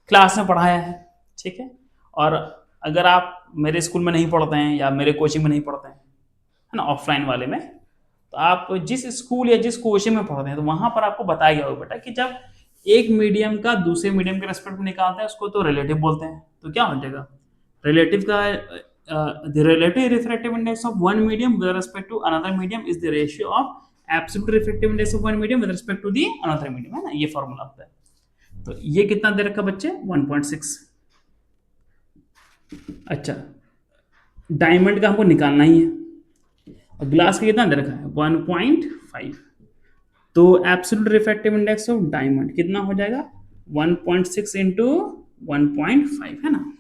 क्लास में पढ़ाया है। ठीक है, और अगर आप मेरे स्कूल में नहीं पढ़ते हैं या मेरे कोचिंग में नहीं पढ़ते हैं, है ना, ऑफलाइन वाले में, तो आप जिस स्कूल या जिस कोचिंग में पढ़ते हैं तो वहां पर आपको बताया गया होगा बेटा कि जब एक मीडियम का दूसरे मीडियम के रेस्पेक्ट में निकालते हैं उसको तो रिलेटिव बोलते हैं। तो क्या हो जाएगा रिलेटिव का the relative refractive index of one medium with respect to another medium is the ratio of absolute refractive index of one medium with respect to the another medium, है ना। ये फॉर्मूला होता है। तो ये कितना दे रखा बच्चे 1.6। अच्छा, डायमंड का हमको निकालना ही है, और ग्लास का कितना दे रखा है 1.5। तो absolute refractive index of diamond कितना हो जाएगा 1.6 इंटू 1.5, है ना।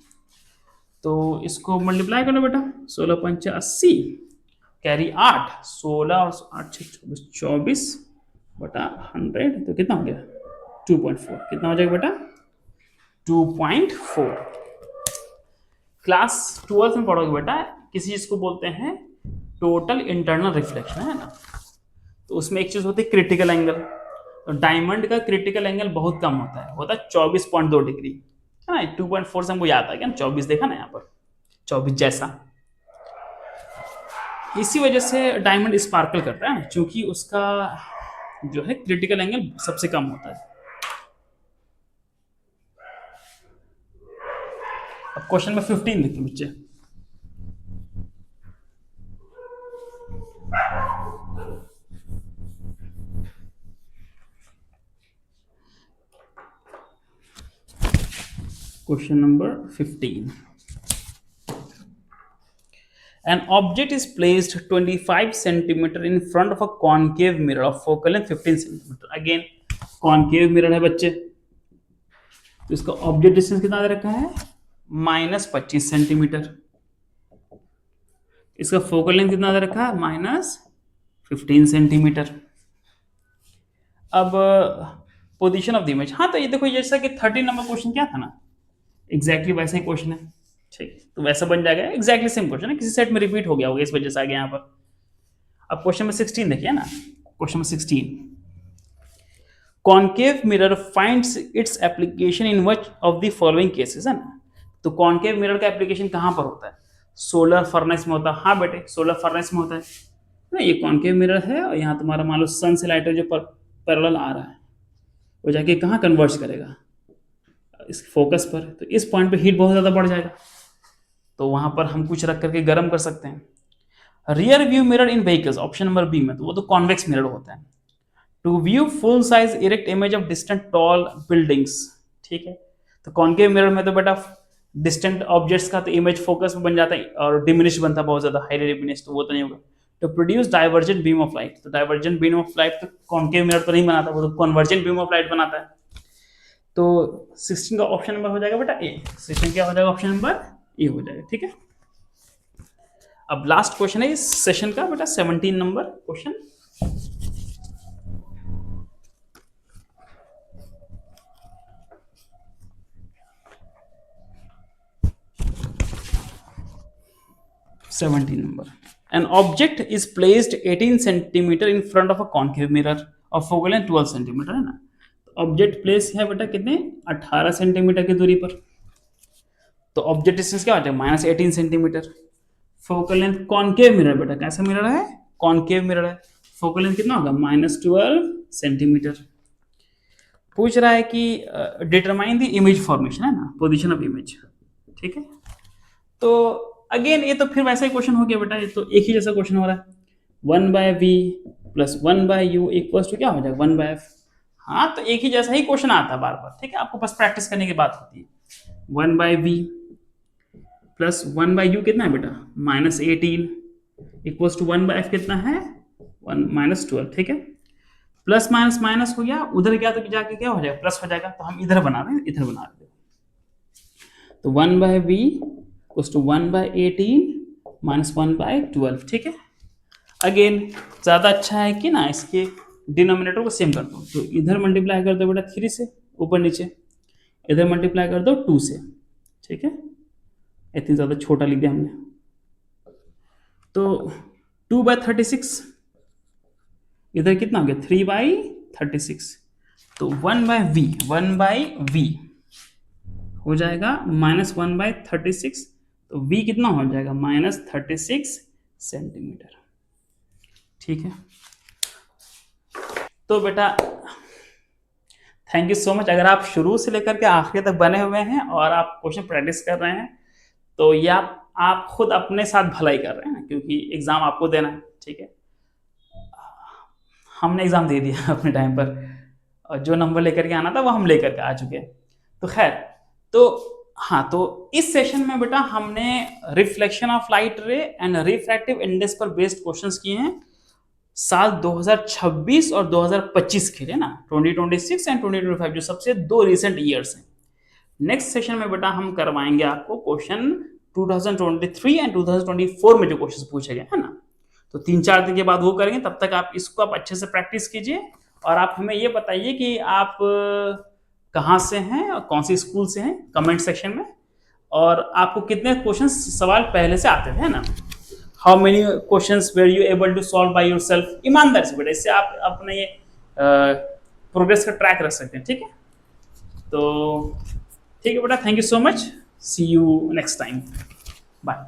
तो तो इसको मल्टीप्लाई करो बेटा, 16×5 = 80, कैरी 8, 16 और 8 = 24 बटा 100, तो कितना हो गया 2.4, कितना हो जाएगा बेटा 2.4। क्लास 12 में पढ़ोगे बेटा, किसी चीज को बोलते हैं टोटल इंटरनल रिफ्लेक्शन, है ना। तो उसमें एक चीज होती है क्रिटिकल एंगल। तो डायमंड का क्रिटिकल एंगल बहुत कम होता है 24.2 डिग्री, है ना। 2.4 से हमको याद आ गया, 24 देखा ना यहाँ पर, 24 जैसा। इसी वजह से डायमंड स्पार्कल करता है, क्योंकि उसका जो है क्रिटिकल एंगल सबसे कम होता है। अब क्वेश्चन नंबर 15 देखिए बच्चे। Question number 15. An object is placed 25 centimeter in front of a concave mirror of focal length 15 centimeter. Again, concave mirror है बच्चे, तो इसका ऑब्जेक्ट डिस्टेंस कितना दे रखा है -25 सेंटीमीटर। इसका फोकल लेंथ कितना दे रखा है -15 सेंटीमीटर। अब पोजीशन ऑफ द इमेज, हाँ तो ये देखो जैसा कि 13 नंबर क्वेश्चन क्या था ना, एग्जैक्टली वैसा ही क्वेश्चन है, ठीक, तो वैसा बन जाएगा, एग्जैक्टली सेम क्वेश्चन है, किसी सेट में रिपीट हो गया होगा, इस वजह से आ गया यहाँ पर। अब क्वेश्चन नंबर 16 देखिए ना, question number 16, concave mirror finds its application in which of the following cases, है ना। तो कॉन्केव मिरर का एप्लीकेशन कहाँ पर होता है, सोलर फर्नेस में होता है। हाँ बेटे, सोलर फर्नेस में होता है ना। ये कॉन्केव मिरर है और यहाँ तुम्हारा मान लो सन से लाइट जो पैरेलल आ रहा है, वो जाके कहाँ कन्वर्ज करेगा, इस फोकस पर। तो इस पॉइंट पे हीट बहुत ज़्यादा बढ़ जाएगा, तो वहां पर हम कुछ रख करके गर्म कर सकते हैं। Rear view mirror in vehicles, option number B में, तो वो तो कॉन्वेक्स मिरर होता है। To view full size erect image of distant tall buildings, ठीक है। तो कॉन्केव मिरर में तो बेटा डिस्टेंट ऑब्जेक्ट्स का तो इमेज फोकस में बन जाता है और डिमिनिश बनता है बहुत ज्यादा, हाईली डिमिनिश, तो वो तो नहीं होगा। To produce divergent beam of light, तो डाइवर्जेंट बीम ऑफ लाइट तो कॉन्केव मिरर तो नहीं बनाता, वो तो कन्वर्जेंट बीम ऑफ लाइट बनाता है। तो 16 का ऑप्शन नंबर हो जाएगा बेटा ए। 16 क्या हो जाएगा, ऑप्शन नंबर ए हो जाएगा, ठीक है। अब लास्ट क्वेश्चन है इस सेशन का बेटा, 17 number question. An object is placed 18 centimeter in front of a concave mirror of focal length 12 centimeter, है ना। ऑब्जेक्ट प्लेस है बेटा कितने 18 सेंटीमीटर की दूरी पर, तो ऑब्जेक्ट डिस्टेंस क्या हो जाएगा -18 centimetre. Focal length concave mirror बेटा कैसा मिरर है, कॉन्केव मिरर है, फोकल लेंथ कितना होगा -12 सेंटीमीटर। पूछ रहा है कि डिटरमाइन द इमेज फॉर्मेशन, है ना, पोजीशन ऑफ इमेज, ठीक है। तो अगेन ये तो फिर वैसा ही क्वेश्चन हो गया बेटा, ये तो एक ही जैसा क्वेश्चन हो रहा है। 1/v + 1/u = क्या हो जाएगा 1/f। हाँ तो एक ही जैसा ही क्वेश्चन आता है बार बार, ठीक है, आपको बस प्रैक्टिस करने की बात होती है। 1/v + 1/u कितना है बेटा -18 = 1/f कितना है -12, ठीक है। प्लस माइनस माइनस हो गया, उधर गया तो जाके क्या हो जाएगा प्लस हो जाएगा, तो हम इधर बना रहे हैं, इधर बना रहे हैं। तो 1/v = 1/18 - 1/12, ठीक है। अगेन ज्यादा अच्छा है कि ना इसके डिनोमिनेटर को सेम कर दो, तो इधर मल्टीप्लाई कर दो बेटा 3 से ऊपर नीचे, इधर मल्टीप्लाई कर दो 2 से, ठीक है। इतनी ज्यादा छोटा लिख दिया हमने। तो 2/36 इधर कितना हो गया 3/36, तो 1/v हो जाएगा -1/36, तो v कितना हो जाएगा -36 सेंटीमीटर, ठीक है। तो बेटा थैंक यू सो मच। अगर आप शुरू से लेकर के आखिर तक बने हुए हैं और आप क्वेश्चन प्रैक्टिस कर रहे हैं, तो ये आप खुद अपने साथ भलाई कर रहे हैं, क्योंकि एग्जाम आपको देना है, ठीक है। हमने एग्जाम दे दिया अपने टाइम पर, और जो नंबर लेकर के आना था वो हम लेकर के आ चुके हैं। तो खैर, तो हाँ, तो इस सेशन में बेटा हमने रिफ्लेक्शन ऑफ लाइट रे एंड रिफ्रैक्टिव इंडेक्स पर बेस्ड क्वेश्चंस किए हैं साल 2026 और 2025 के लिए ना, 2026 एंड 2025 जो सबसे 2 रिसेंट ईयर्स हैं। नेक्स्ट सेशन में बेटा हम करवाएंगे आपको क्वेश्चन 2023 एंड 2024 में जो क्वेश्चन पूछे गए है ना, तो 3-4 दिन के बाद वो करेंगे। तब तक आप इसको आप अच्छे से प्रैक्टिस कीजिए और आप हमें ये बताइए कि आप कहाँ से हैं और कौन सी स्कूल से हैं, कमेंट सेक्शन में। और आपको कितने क्वेश्चन सवाल पहले से आते थे, है ना, how many questions were you able to solve by yourself. ईमानदार से बेटा, इससे आप अपने ये प्रोग्रेस का ट्रैक रख सकते हैं, ठीक है। तो ठीक है बेटा, thank you so much, see you next time, bye.